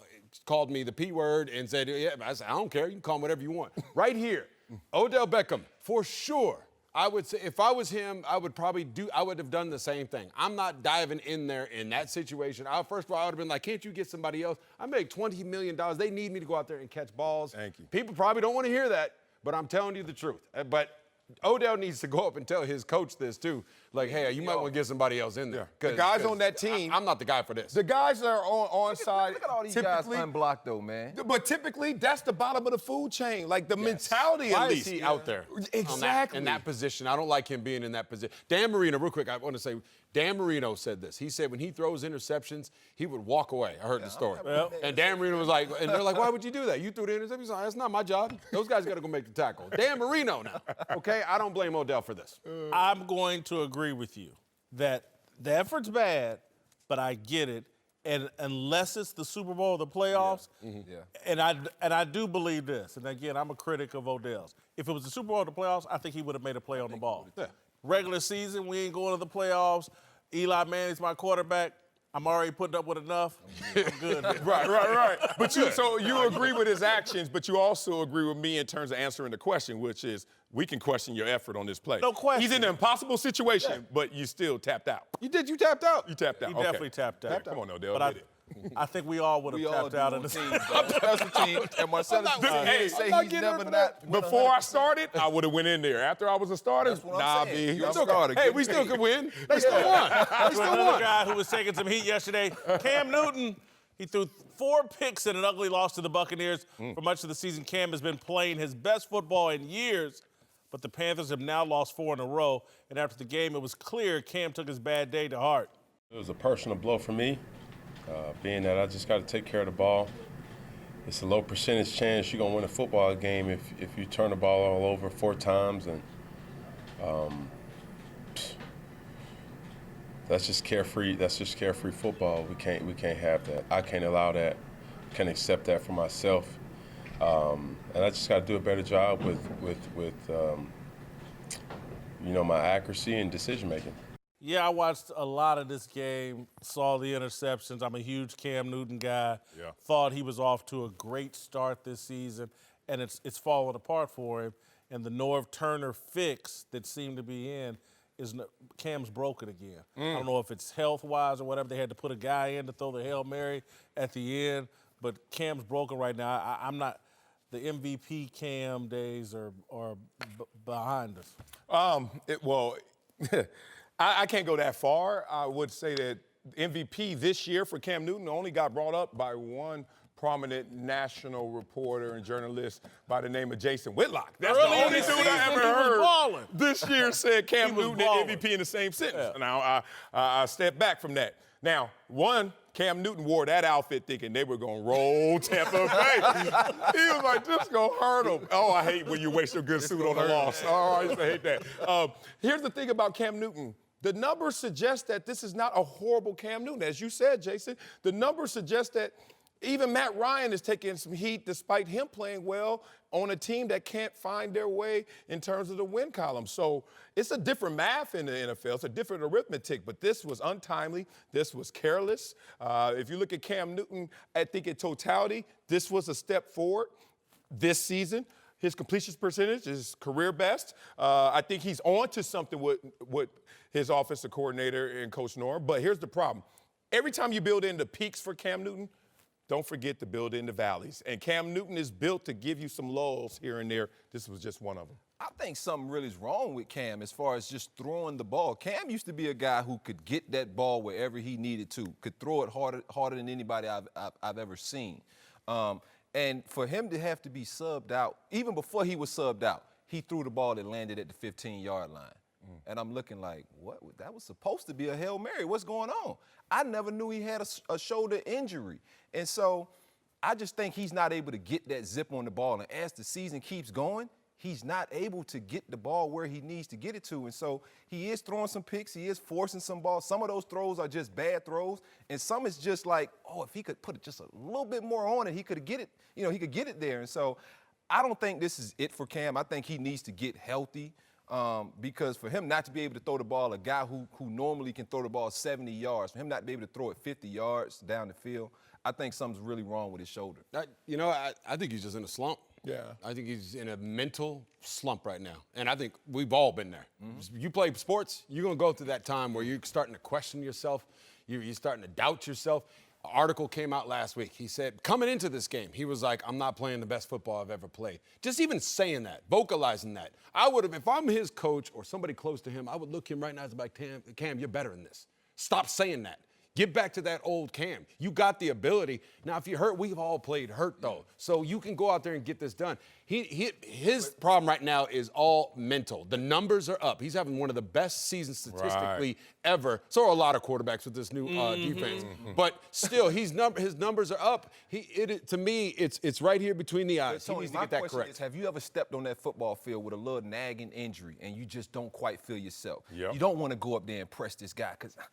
called me the P word and said, yeah. I said, I don't care. You can call him whatever you want. Right here, Odell Beckham, for sure. I would say if I was him, I would have done the same thing. I'm not diving in there in that situation. First of all, I would have been like, can't you get somebody else? I make $20 million. They need me to go out there and catch balls. Thank you. People probably don't want to hear that, but I'm telling you the truth. But Odell needs to go up and tell his coach this too. Like, hey, you might want to get somebody else in there. The guys on that team. I'm not the guy for this. The guys that are on side. Look at all these guys unblocked though, man. But typically, that's the bottom of the food chain. Like the mentality, Why at least. is he out there? Exactly. In that position. I don't like him being in that position. Dan Marino, real quick, I want to say, Dan Marino said this. He said when he throws interceptions, he would walk away. I heard the story. And Dan Marino was like, and they're like, why would you do that? You threw the interception. He's like, that's not my job. Those guys got to go make the tackle. Dan Marino now. Okay? I don't blame Odell for this. I'm going to agree with you that the effort's bad, but I get it. And unless it's the Super Bowl or the playoffs, and I do believe this, and again, I'm a critic of Odell's. If it was the Super Bowl or the playoffs, I think he would have made a play on the ball. Yeah. Regular season, we ain't going to the playoffs. Eli Manning's my quarterback. I'm already putting up with enough. I'm good. Right. But you agree with his actions, but you also agree with me in terms of answering the question, which is we can question your effort on this play. No question. He's in an impossible situation, but you still tapped out. You tapped out. You tapped out. He Okay. definitely tapped out. Come on, Odell, But get it. I think we all would have tapped out in this. Special team. And Marcellus say he's never not. Before I started, I would have went in there. After I was a starter, That's what I'm saying. B. You're a starter. Hey, we still could win. They still won. They still Another won. guy who was taking some heat yesterday, Cam Newton. He threw 4 picks in an ugly loss to the Buccaneers. For much of the season, Cam has been playing his best football in years, but the Panthers have now lost 4 in a row. And after the game, it was clear Cam took his bad day to heart. It was a personal blow for me, being that I just got to take care of the ball. It's a low percentage chance you're going to win a football game if you turn the ball all over 4 times. And that's just carefree. That's just carefree football. We can't have that. I can't allow that. Can't accept that for myself. And I just got to do a better job with my accuracy and decision making. Yeah, I watched a lot of this game, saw the interceptions. I'm a huge Cam Newton guy. Yeah. Thought he was off to a great start this season, and it's fallen apart for him. And the Norv Turner fix that seemed to be in is Cam's broken again. I don't know if it's health-wise or whatever. They had to put a guy in to throw the Hail Mary at the end, but Cam's broken right now. I'm not – the MVP Cam days are behind us. I can't go that far. I would say that MVP this year for Cam Newton only got brought up by one prominent national reporter and journalist by the name of Jason Whitlock. That's Early the in only the dude season, I ever he was heard balling. this year said Cam He was Newton balling. and MVP in the same sentence. Yeah. Now, I step back from that. Now, Cam Newton wore that outfit thinking they were going to roll Tampa Bay. He was like, this going to hurt him. Oh, I hate when you waste your good suit on a loss. Oh, I used to hate that. Here's the thing about Cam Newton. The numbers suggest that this is not a horrible Cam Newton. As you said, Jason, the numbers suggest that even Matt Ryan is taking some heat despite him playing well on a team that can't find their way in terms of the win column. So it's a different math in the NFL. It's a different arithmetic, but this was untimely. This was careless. If you look at Cam Newton, I think in totality, this was a step forward this season. His completion percentage is career best. I think he's on to something with his offensive coordinator and Coach Norm. But here's the problem. Every time you build in the peaks for Cam Newton, don't forget to build in the valleys. And Cam Newton is built to give you some lulls here and there. This was just one of them. I think something really is wrong with Cam as far as just throwing the ball. Cam used to be a guy who could get that ball wherever he needed to, could throw it harder than anybody I've ever seen. And for him to have to be subbed out, even before he was subbed out, he threw the ball that landed at the 15-yard line. And I'm looking like, what? That was supposed to be a Hail Mary. What's going on? I never knew he had a shoulder injury. And so I just think he's not able to get that zip on the ball. And as the season keeps going, he's not able to get the ball where he needs to get it to. And so he is throwing some picks. He is forcing some balls. Some of those throws are just bad throws. And some is just like, oh, if he could put just a little bit more on it, he could get it, he could get it there. And so I don't think this is it for Cam. I think he needs to get healthy. Because for him not to be able to throw the ball, a guy who normally can throw the ball 70 yards, for him not to be able to throw it 50 yards down the field, I think something's really wrong with his shoulder. I think he's just in a slump. Yeah. I think he's in a mental slump right now. And I think we've all been there. You play sports, you're going to go through that time where you're starting to question yourself. You're starting to doubt yourself. An article came out last week. He said, coming into this game, he was like, I'm not playing the best football I've ever played. Just even saying that, vocalizing that. I would have, if I'm his coach or somebody close to him, I would look him right now and be like, Cam, you're better than this. Stop saying that. Get back to that old Cam. You got the ability. Now, if you're hurt, we've all played hurt, though. So you can go out there and get this done. His problem right now is all mental. The numbers are up. He's having one of the best seasons statistically ever. So are a lot of quarterbacks with this new defense. But still, his numbers are up. To me, it's right here between the eyes. Tony, he needs to get that correct. Have you ever stepped on that football field with a little nagging injury and you just don't quite feel yourself? Yep. You don't want to go up there and press this guy because I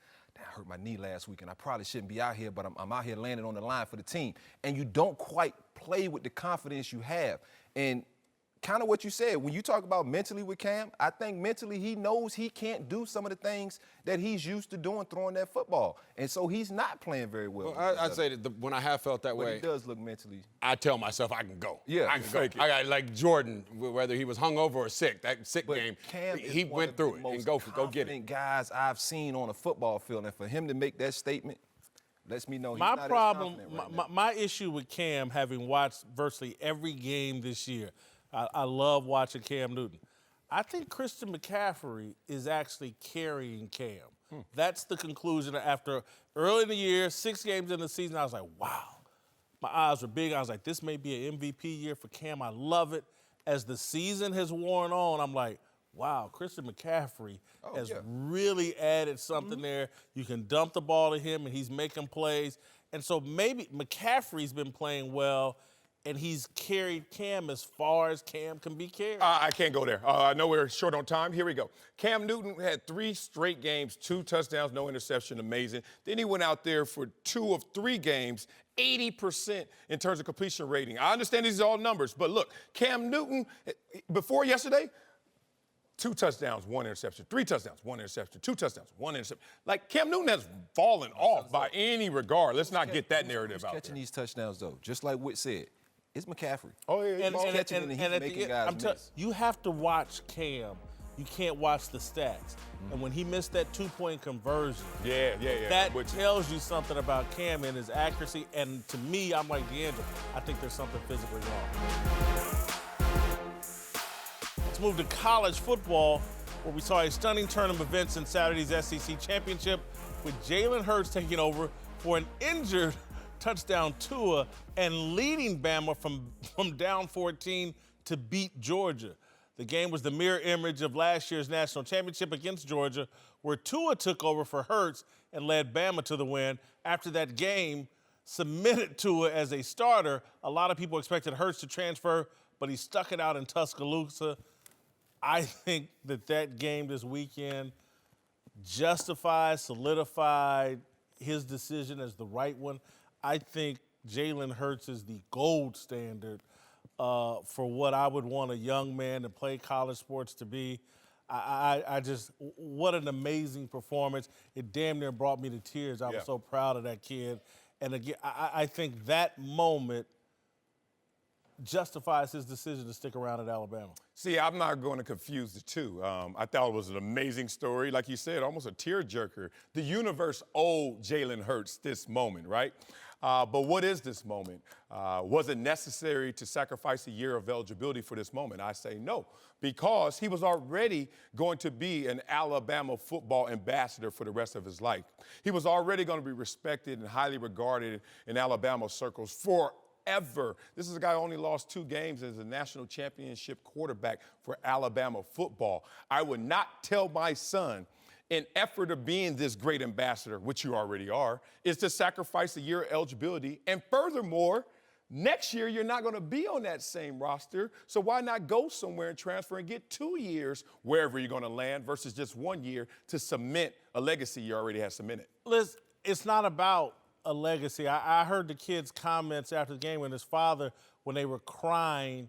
hurt my knee last week and I probably shouldn't be out here, but I'm out here landing on the line for the team. And you don't quite play with the confidence you have. And kind of what you said, when you talk about mentally with Cam, I think mentally he knows he can't do some of the things that he's used to doing throwing that football. And so he's not playing very well. I'd say that when I have felt that but way, he does look mentally. I tell myself I can go. Yeah, I can go. I got like Jordan, whether he was hungover or sick, that sick But game, Cam he is one went of through the it most and go get it. guys I've seen on a football field, and for him to make that statement lets me know he's My not problem, as confident right now. my issue with Cam, having watched virtually every game this year, I love watching Cam Newton. I think Christian McCaffrey is actually carrying Cam. That's the conclusion after early in the year, 6 games in the season. I was like, wow. My eyes were big. I was like, this may be an MVP year for Cam. I love it. As the season has worn on, I'm like, wow, Christian McCaffrey has really added something there. You can dump the ball to him, and he's making plays. And so maybe McCaffrey's been playing well, and he's carried Cam as far as Cam can be carried. I can't go there. I know we're short on time. Here we go. Cam Newton had 3 straight games, 2 touchdowns, no interception, amazing. Then he went out there for 2 of 3 games, 80% in terms of completion rating. I understand these are all numbers, but look, Cam Newton, before yesterday, 2 touchdowns, 1 interception, 3 touchdowns, 1 interception, 2 touchdowns, 1 interception. Like, Cam Newton has fallen off by any regard. Let's not get that narrative out Catching there. these touchdowns, though, just like Whit said, it's McCaffrey. Oh, yeah. He's catching it and he's at the making end, guys miss. you have to watch Cam. You can't watch the stats. And when he missed that 2-point conversion, Yeah. that Which- tells you something about Cam and his accuracy. And to me, I'm like D'Angelo. I think there's something physically wrong. Let's move to college football, where we saw a stunning turn of events in Saturday's SEC Championship, with Jalen Hurts taking over for an injured touchdown Tua and leading Bama from down 14 to beat Georgia. The game was the mirror image of last year's national championship against Georgia, where Tua took over for Hurts and led Bama to the win. After that game submitted Tua as a starter, a lot of people expected Hurts to transfer, but he stuck it out in Tuscaloosa. I think that game this weekend justified, solidified his decision as the right one. I think Jalen Hurts is the gold standard for what I would want a young man to play college sports to be. I just, what an amazing performance. It damn near brought me to tears. I was so proud of that kid. And again, I think that moment justifies his decision to stick around at Alabama. See, I'm not going to confuse the two. I thought it was an amazing story. Like you said, almost a tearjerker. The universe owed Jalen Hurts this moment, right? But what is this moment? Was it necessary to sacrifice a year of eligibility for this moment? I say no, because he was already going to be an Alabama football ambassador for the rest of his life. He was already going to be respected and highly regarded in Alabama circles forever. This is a guy who only lost 2 games as a national championship quarterback for Alabama football. I would not tell my son, in effort of being this great ambassador, which you already are, is to sacrifice a year of eligibility. And furthermore, next year you're not going to be on that same roster. So why not go somewhere and transfer and get 2 years wherever you're going to land versus just 1 year to cement a legacy you already have cemented? Liz, it's not about a legacy. I heard the kid's comments after the game when his father, when they were crying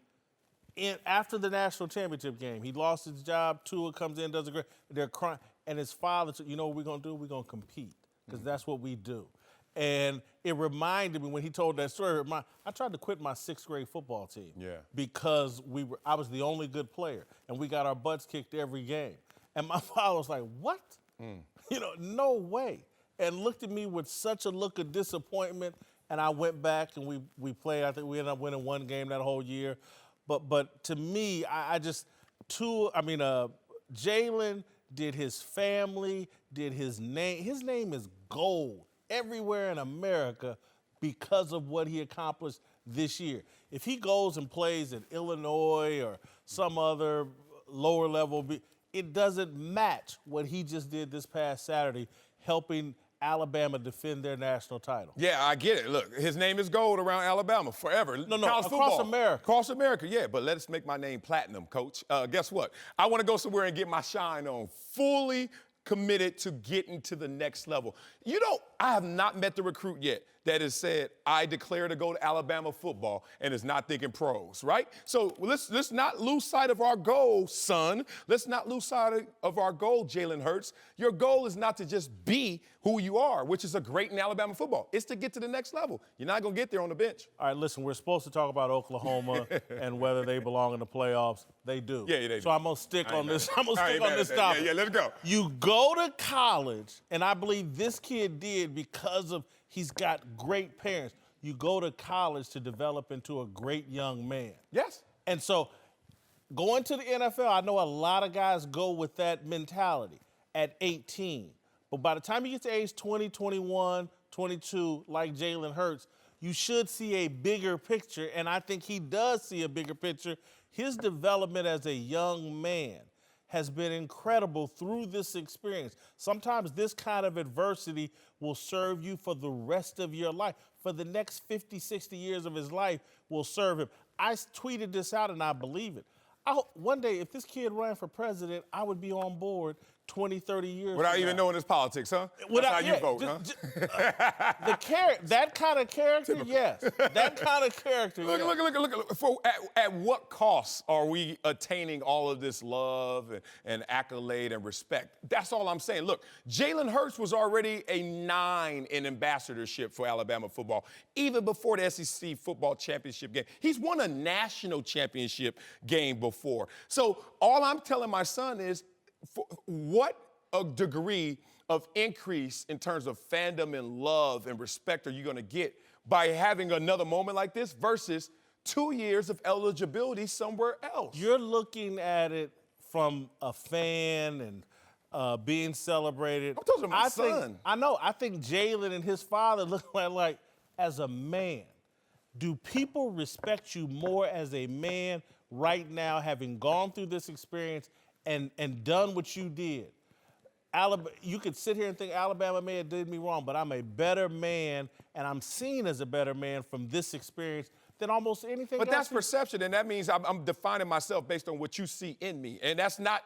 after the national championship game. He lost his job. Tua comes in, does a great. They're crying. And his father said, you know what we're going to do? We're going to compete, because that's what we do. And it reminded me when he told that story, I tried to quit my 6th grade football team because I was the only good player, and we got our butts kicked every game. And my father was like, what? You know, no way. And looked at me with such a look of disappointment, and I went back and we played. I think we ended up winning 1 game that whole year. But to me, Jalen did his family, did his name. His name is gold everywhere in America because of what he accomplished this year. If he goes and plays in Illinois or some other lower level, it doesn't match what he just did this past Saturday, helping Alabama defend their national title. Yeah, I get it. Look, his name is gold around Alabama forever. No, College across football. America. Across America, yeah. But let's make my name platinum, Coach. Guess what? I want to go somewhere and get my shine on. Fully committed to getting to the next level. I have not met the recruit yet that has said, I declare to go to Alabama football and is not thinking pros, right? So let's not lose sight of our goal, son. Let's not lose sight of our goal, Jalen Hurts. Your goal is not to just be who you are, which is a great in Alabama football. It's to get to the next level. You're not going to get there on the bench. All right, listen, we're supposed to talk about Oklahoma and whether they belong in the playoffs. They do. Yeah, they do. So I'm going to stick on this. I'm going to stick on this topic. Yeah, let's go. You go to college, and I believe this kid did because of he's got great parents. You go to college to develop into a great young man. Yes. And so going to the NFL, I know a lot of guys go with that mentality at 18. But by the time you get to age 20, 21, 22, like Jalen Hurts, you should see a bigger picture, and I think he does see a bigger picture. His development as a young man has been incredible through this experience. Sometimes this kind of adversity will serve you for the rest of your life. For the next 50, 60 years of his life will serve him. I tweeted this out, and I believe it. One day, if this kid ran for president, I would be on board 20, 30 years Without even knowing his politics, huh? That's how you vote, huh? That kind of character, yes. That kind of character, yes. Look. At what cost are we attaining all of this love and accolade and respect? That's all I'm saying. Look, Jalen Hurts was already a 9 in ambassadorship for Alabama football, even before the SEC football championship game. He's won a national championship game before. So all I'm telling my son is, what a degree of increase in terms of fandom and love and respect are you going to get by having another moment like this versus 2 years of eligibility somewhere else? You're looking at it from a fan and being celebrated. I'm talking about my son. I know. I think Jalen and his father look like as a man, do people respect you more as a man right now, having gone through this experience and done what you did? You could sit here and think Alabama may have did me wrong, but I'm a better man, and I'm seen as a better man from this experience than almost anything else. But that's perception, and that means I'm defining myself based on what you see in me, and that's not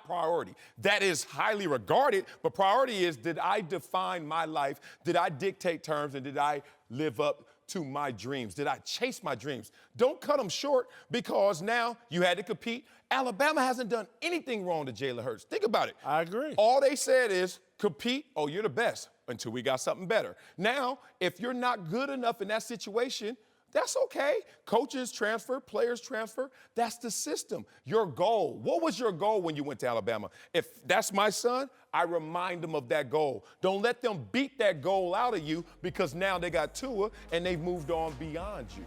priority. That is highly regarded, but priority is, did I define my life? Did I dictate terms, and did I live up to my dreams? Did I chase my dreams? Don't cut them short because now you had to compete. Alabama hasn't done anything wrong to Jalen Hurts. Think about it. I agree. All they said is compete. Oh, you're the best until we got something better. Now, if you're not good enough in that situation, that's okay. Coaches transfer, players transfer. That's the system. Your goal. What was your goal when you went to Alabama? If that's my son, I remind them of that goal. Don't let them beat that goal out of you because now they got Tua and they've moved on beyond you.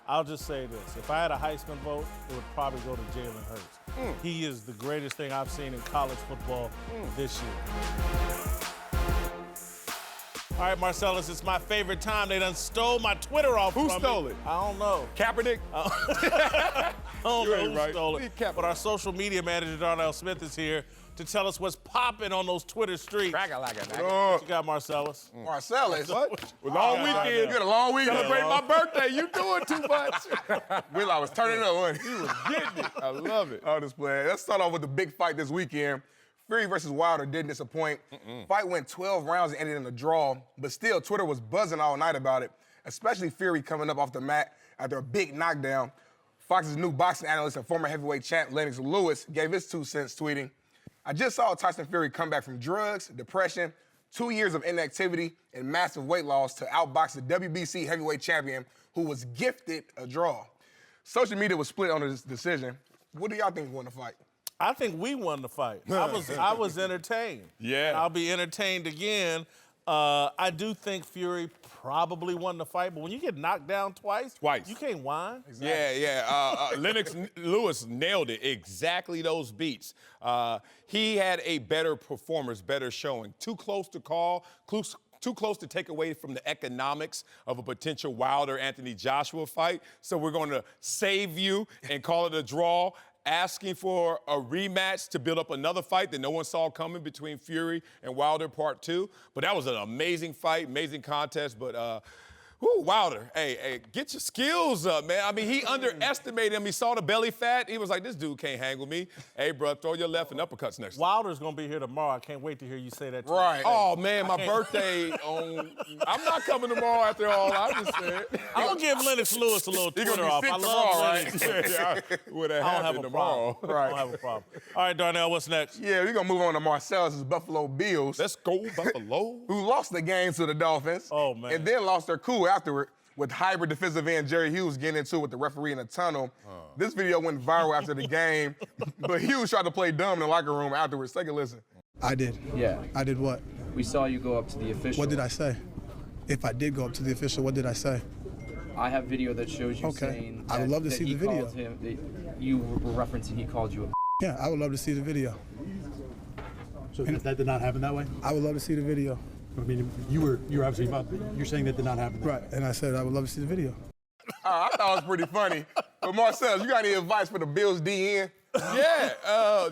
I'll just say this. If I had a Heisman vote, it would probably go to Jalen Hurts. He is the greatest thing I've seen in college football this year. All right, Marcellus, it's my favorite time. They done stole my Twitter off from me. Who stole it? I don't know. Kaepernick? I don't know who right. stole it. But our social media manager, Darnell Smith, is here to tell us what's popping on those Twitter streets. What you got, Marcellus? Marcellus? What? Long weekend. You had a long weekend. Celebrate my birthday. You doing too much. Will, I was turning up, wasn't he? He was getting it. I love it. I'll just play. Let's start off with the big fight this weekend. Fury versus Wilder didn't disappoint. Fight went 12 rounds and ended in a draw, but still, Twitter was buzzing all night about it, especially Fury coming up off the mat after a big knockdown. Fox's new boxing analyst and former heavyweight champ Lennox Lewis gave his 2 cents, tweeting, "I just saw Tyson Fury come back from drugs, depression, 2 years of inactivity, and massive weight loss to outbox the WBC heavyweight champion who was gifted a draw." Social media was split on this decision. What do y'all think won the fight? I think we won the fight. I was entertained. Yeah. And I'll be entertained again. I do think Fury probably won the fight, but when you get knocked down twice, you can't whine. Exactly. Yeah. Lennox Lewis nailed it. Exactly those beats. He had a better performance, better showing. Too close to call, too close to take away from the economics of a potential Wilder-Anthony Joshua fight. So we're going to save you and call it a draw, asking for a rematch to build up another fight that no one saw coming between Fury and Wilder Part 2. But that was an amazing fight, amazing contest. But Ooh, Wilder, hey, get your skills up, man. I mean, he underestimated him. He saw the belly fat. He was like, this dude can't hang with me. Hey, bro, throw your left and uppercuts next time. Wilder's going to be here tomorrow. I can't wait to hear you say that. Right. Oh, man, my birthday on... I'm not coming tomorrow after all I just said. I'm going to give Lennox Lewis a little He Twitter gonna off. be sick I tomorrow, love right? Lennox. Yeah, would have I don't have happened a tomorrow. problem. I don't have a problem. All right, Darnell, what's next? Yeah, we're going to move on to Marcellus' Buffalo Bills. Let's go, Buffalo. Who lost the game to the Dolphins. Oh, man. And then lost their cool afterward with hybrid defensive end Jerry Hughes getting into it with the referee in the tunnel. This video went viral after the game, but Hughes tried to play dumb in the locker room afterwards. Take a listen. I did. Yeah. I did what? We saw you go up to the official. What did I say? If I did go up to the official, what did I say? I have video that shows you Okay. saying I would love to that see he the video. called him, that you were referencing he called you a Yeah, I would love to see the video. So that did not happen that way? I would love to see the video. I mean, you're obviously you're saying that did not happen. Right, and I said I would love to see the video. I thought it was pretty funny. But Marcellus, you got any advice for the Bills DN? Yeah,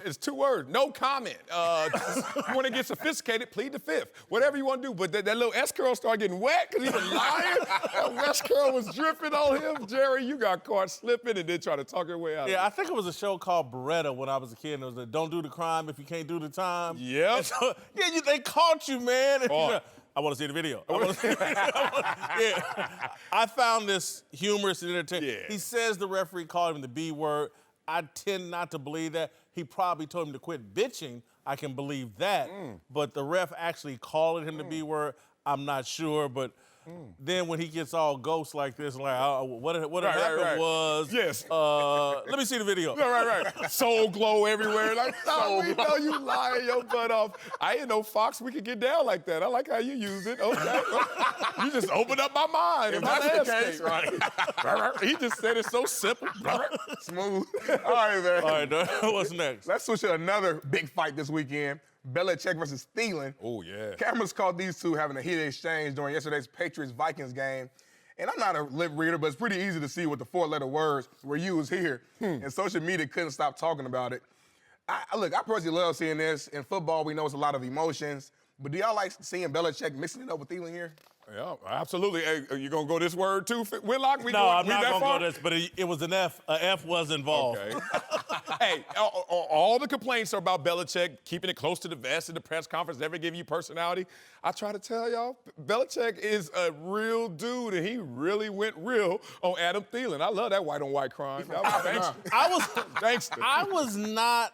it's 2 words. No comment. You want to get sophisticated, plead the fifth. Whatever you want to do. But that little S-curl started getting wet because he was lying. That S-curl was dripping on him. Jerry, you got caught slipping and then try to talk your way out. Yeah, I think it was a show called Beretta when I was a kid. And it was like, don't do the crime if you can't do the time. Yep. So, yeah, they caught you, man. Caught. I want to see the video. Yeah. I found this humorous and entertaining. Yeah. He says the referee called him the B word. I tend not to believe that. He probably told him to quit bitching. I can believe that. But the ref actually calling him the B word, I'm not sure. But then when he gets all ghost like this, like, what happened was, yes. Let me see the video. Right. Soul glow everywhere. Like, no, we know you lying your butt off. I didn't know Fox, we could get down like that. I like how you used it. Okay. You just opened up my mind. If that's the case, right. He just said it so simple. Smooth. All right, man. All right, what's next? Let's switch to another big fight this weekend. Belichick versus Thielen. Oh, yeah. Cameras caught these two having a heated exchange during yesterday's Patriots-Vikings game. And I'm not a lip reader, but it's pretty easy to see what the 4-letter words were used here. And social media couldn't stop talking about it. I personally love seeing this. In football, we know it's a lot of emotions. But do y'all like seeing Belichick mixing it up with Thielen here? Yeah, absolutely. Hey, are you going to go this word too, Whitlock? No, I'm not going to go this, but it was an F. An F was involved. Okay. Hey, all the complaints are about Belichick keeping it close to the vest in the press conference, never giving you personality. I try to tell y'all, Belichick is a real dude, and he really went real on Adam Thielen. I love that white-on-white crime. I was not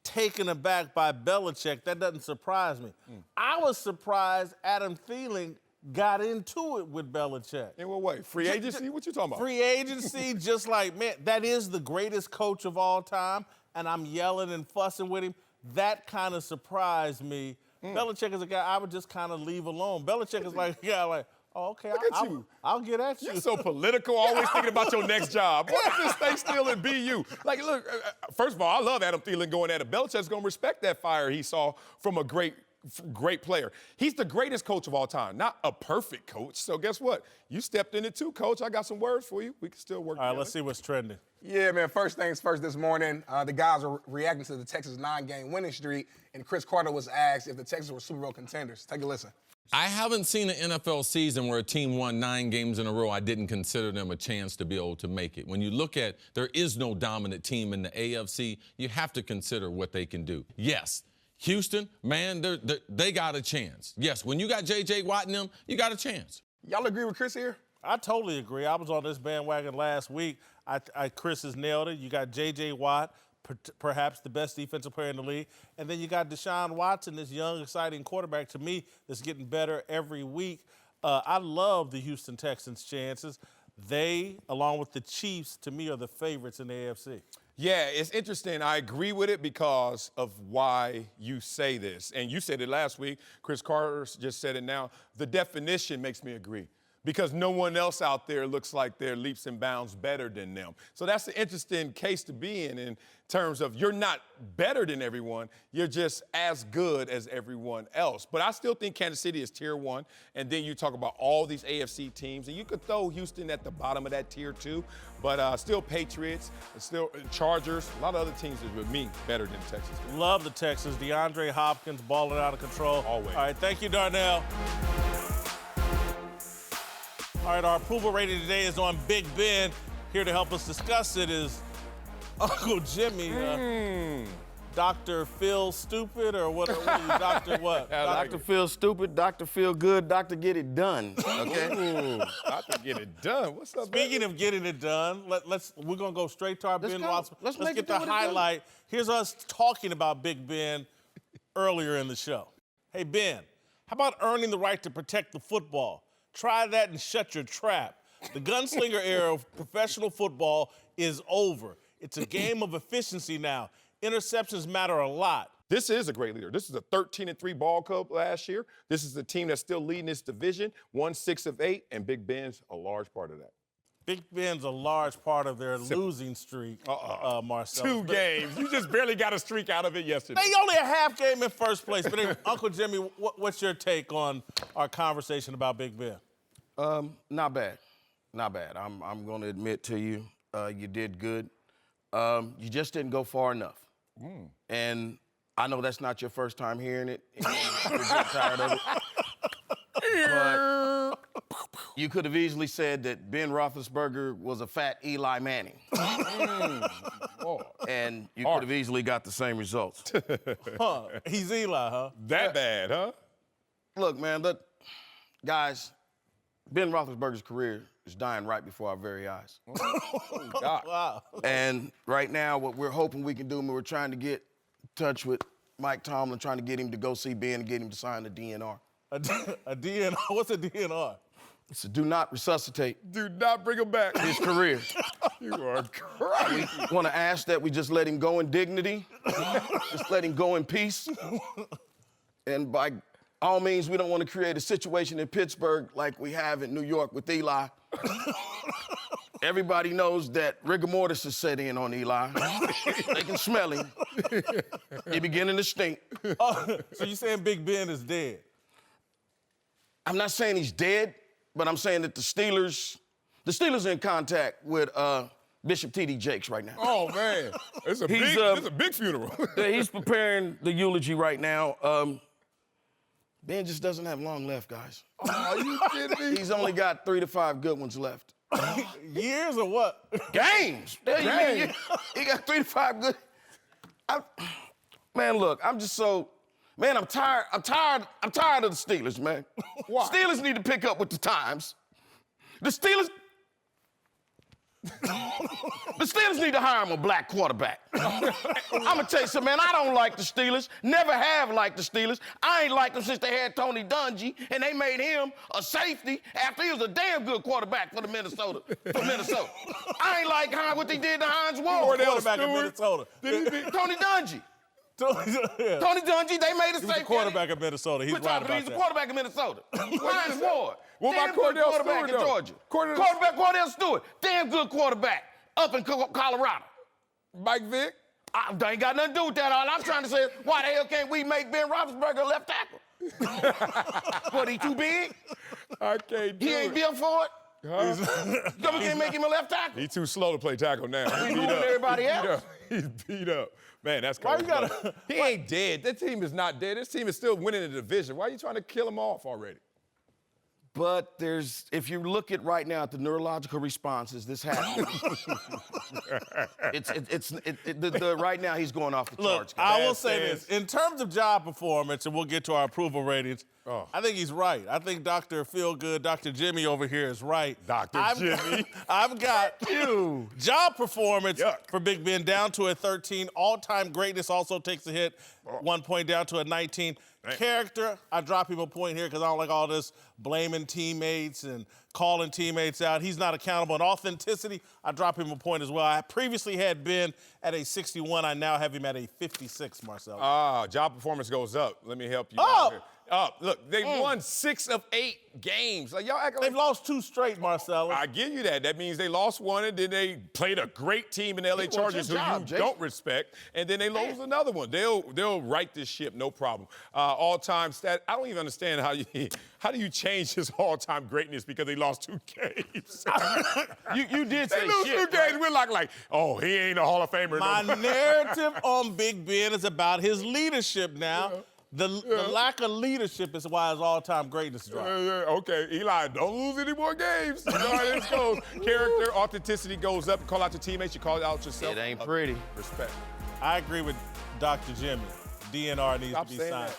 taken aback by Belichick. That doesn't surprise me. I was surprised Adam Thielen got into it with Belichick. In what way? Free agency? What you talking about? Free agency, just like, man, that is the greatest coach of all time, and I'm yelling and fussing with him. That kind of surprised me. Belichick is a guy I would just kind of leave alone. Belichick is like, oh, okay, I'll get at you. You're so political, always thinking about your next job. Why don't you stay still and be you? Like, look, first of all, I love Adam Thielen going at it. Belichick's going to respect that fire he saw from a great player. He's the greatest coach of all time, not a perfect coach. So guess what? You stepped in it too, Coach. I got some words for you. We can still work together. All right, let's see what's trending. Yeah, man, first things first this morning, the guys are reacting to the Texas 9-game winning streak, and Chris Carter was asked if the Texans were Super Bowl contenders. Take a listen. I haven't seen an NFL season where a team won 9 games in a row. I didn't consider them a chance to be able to make it. When you look at, there is no dominant team in the AFC, you have to consider what they can do. Yes, Houston, man, they got a chance. Yes, when you got J.J. Watt in them, you got a chance. Y'all agree with Chris here? I totally agree. I was on this bandwagon last week. Chris has nailed it. You got J.J. Watt, perhaps the best defensive player in the league. And then you got Deshaun Watson, this young, exciting quarterback, to me, that's getting better every week. I love the Houston Texans' chances. They, along with the Chiefs, to me, are the favorites in the AFC. Yeah, it's interesting. I agree with it because of why you say this. And you said it last week. Chris Carter just said it now. The definition makes me agree because no one else out there looks like they're leaps and bounds better than them. So that's an interesting case to be in terms of you're not better than everyone. You're just as good as everyone else. But I still think Kansas City is tier 1. And then you talk about all these AFC teams. And you could throw Houston at the bottom of that tier 2. But still Patriots, still Chargers, a lot of other teams that with me better than Texas. Love the Texans. DeAndre Hopkins balling out of control. Always. All right, thank you, Darnell. All right, our approval rating today is on Big Ben. Here to help us discuss it is Uncle Jimmy. Dr. Phil Stupid, or what are you, Dr. what? Dr. Phil Stupid, Dr. Phil Good, Dr. Get It Done. Okay? Ooh, Dr. Get It Done. What's up, Speaking of getting it done, we're going to go straight to our Ben Roethlisberger. Let's get the highlight. Here's us talking about Big Ben earlier in the show. Hey, Ben, how about earning the right to protect the football? Try that and shut your trap. The gunslinger era of professional football is over. It's a game of efficiency now. Interceptions matter a lot. This is a great leader. This is a 13-3 ball club last year. This is the team that's still leading this division, won 6 of 8, and Big Ben's a large part of that. Big Ben's a large part of their losing streak, Marcel. 2 games. You just barely got a streak out of it yesterday. They only a half game in first place. But anyway, Uncle Jimmy, what's your take on our conversation about Big Ben? Not bad. Not bad. I'm going to admit to you, you did good. You just didn't go far enough. And I know that's not your first time hearing it. You're getting tired of it. But you could have easily said that Ben Roethlisberger was a fat Eli Manning. And you could have easily got the same results. He's Eli, huh? That bad, huh? Look, man, guys, Ben Roethlisberger's career is dying right before our very eyes. God. Wow. And right now, what we're hoping we can do, we're trying to get in touch with Mike Tomlin, trying to get him to go see Ben and get him to sign the DNR. A DNR? What's a DNR? It's a do not resuscitate. Do not bring him back. His career. You are crazy. We want to ask that we just let him go in dignity, just let him go in peace. And by all means, we don't want to create a situation in Pittsburgh like we have in New York with Eli. Everybody knows that rigor mortis is set in on Eli. They can smell him. He's beginning to stink. So you're saying Big Ben is dead? I'm not saying he's dead, but I'm saying that the Steelers are in contact with Bishop T.D. Jakes right now. Oh, man. It's a big funeral. He's preparing the eulogy right now. Ben just doesn't have long left, guys. Oh, are you kidding me? He's only got 3 to 5 good ones left. Years or what? Games. Games. He got 3 to 5 good. Man, look, I'm just so. Man, I'm tired of the Steelers, man. Why? Steelers need to pick up with the times. The Steelers need to hire him a black quarterback. I'm gonna tell you something, man. I don't like the Steelers. Never have liked the Steelers. I ain't liked them since they had Tony Dungy, and they made him a safety after he was a damn good quarterback for Minnesota. I ain't like what they did to Hines Ward. Quarterback in Minnesota. Tony Dungy. Tony Dungy, they made a safety. Quarterback in Minnesota. He's right about that. He's the quarterback in Minnesota. Hines Ward. What about Cordell Stewart, in Georgia. Quarterback Cordell Stewart. Damn good quarterback up in Colorado. Mike Vick? They ain't got nothing to do with that. All I'm trying to say is, why the hell can't we make Ben Roethlisberger a left tackle? What, he too big? I can't do He ain't built for it? Huh? So we can't make him a left tackle? He's too slow to play tackle now. He's moving everybody else. He's beat up. Man, that's Why crazy. you gotta? He ain't dead. That team is not dead. This team is still winning the division. Why are you trying to kill him off already? But if you look at right now at the neurological responses, this happens. Right now he's going off the charts. Look, I will say this. In terms of job performance, and we'll get to our approval ratings, I think he's right. I think Dr. Feelgood, Dr. Jimmy over here is right. Jimmy. I've got job performance for Big Ben down to a 13. All-time greatness also takes a hit. 1 point down to a 19. Character, I drop him a point here because I don't like all this blaming teammates and calling teammates out. He's not accountable. And authenticity, I drop him a point as well. I previously had Ben at a 61. I now have him at a 56, Marcel. Job performance goes up. Let me help you out here. Up. Look, they won 6 of 8 games. Like, y'all act like they've lost 2 straight, Marcellus. I give you that. That means they lost 1, and then they played a great team in the LA Chargers who you don't respect, and then they lose another one. They'll right this ship, no problem. All-time stat. I don't even understand how do you change his all-time greatness because they lost 2 games. you did say they lose shit, 2 games. We're like, oh, he ain't a Hall of Famer. My narrative on Big Ben is about his leadership now. The lack of leadership is why his all-time greatness dropped. Okay, Eli, don't lose any more games. You know how this goes. Character, authenticity goes up. You call out your teammates, you call out yourself. It ain't pretty. Respect. I agree with Dr. Jimmy. DNR needs Stop to be saying signed. that.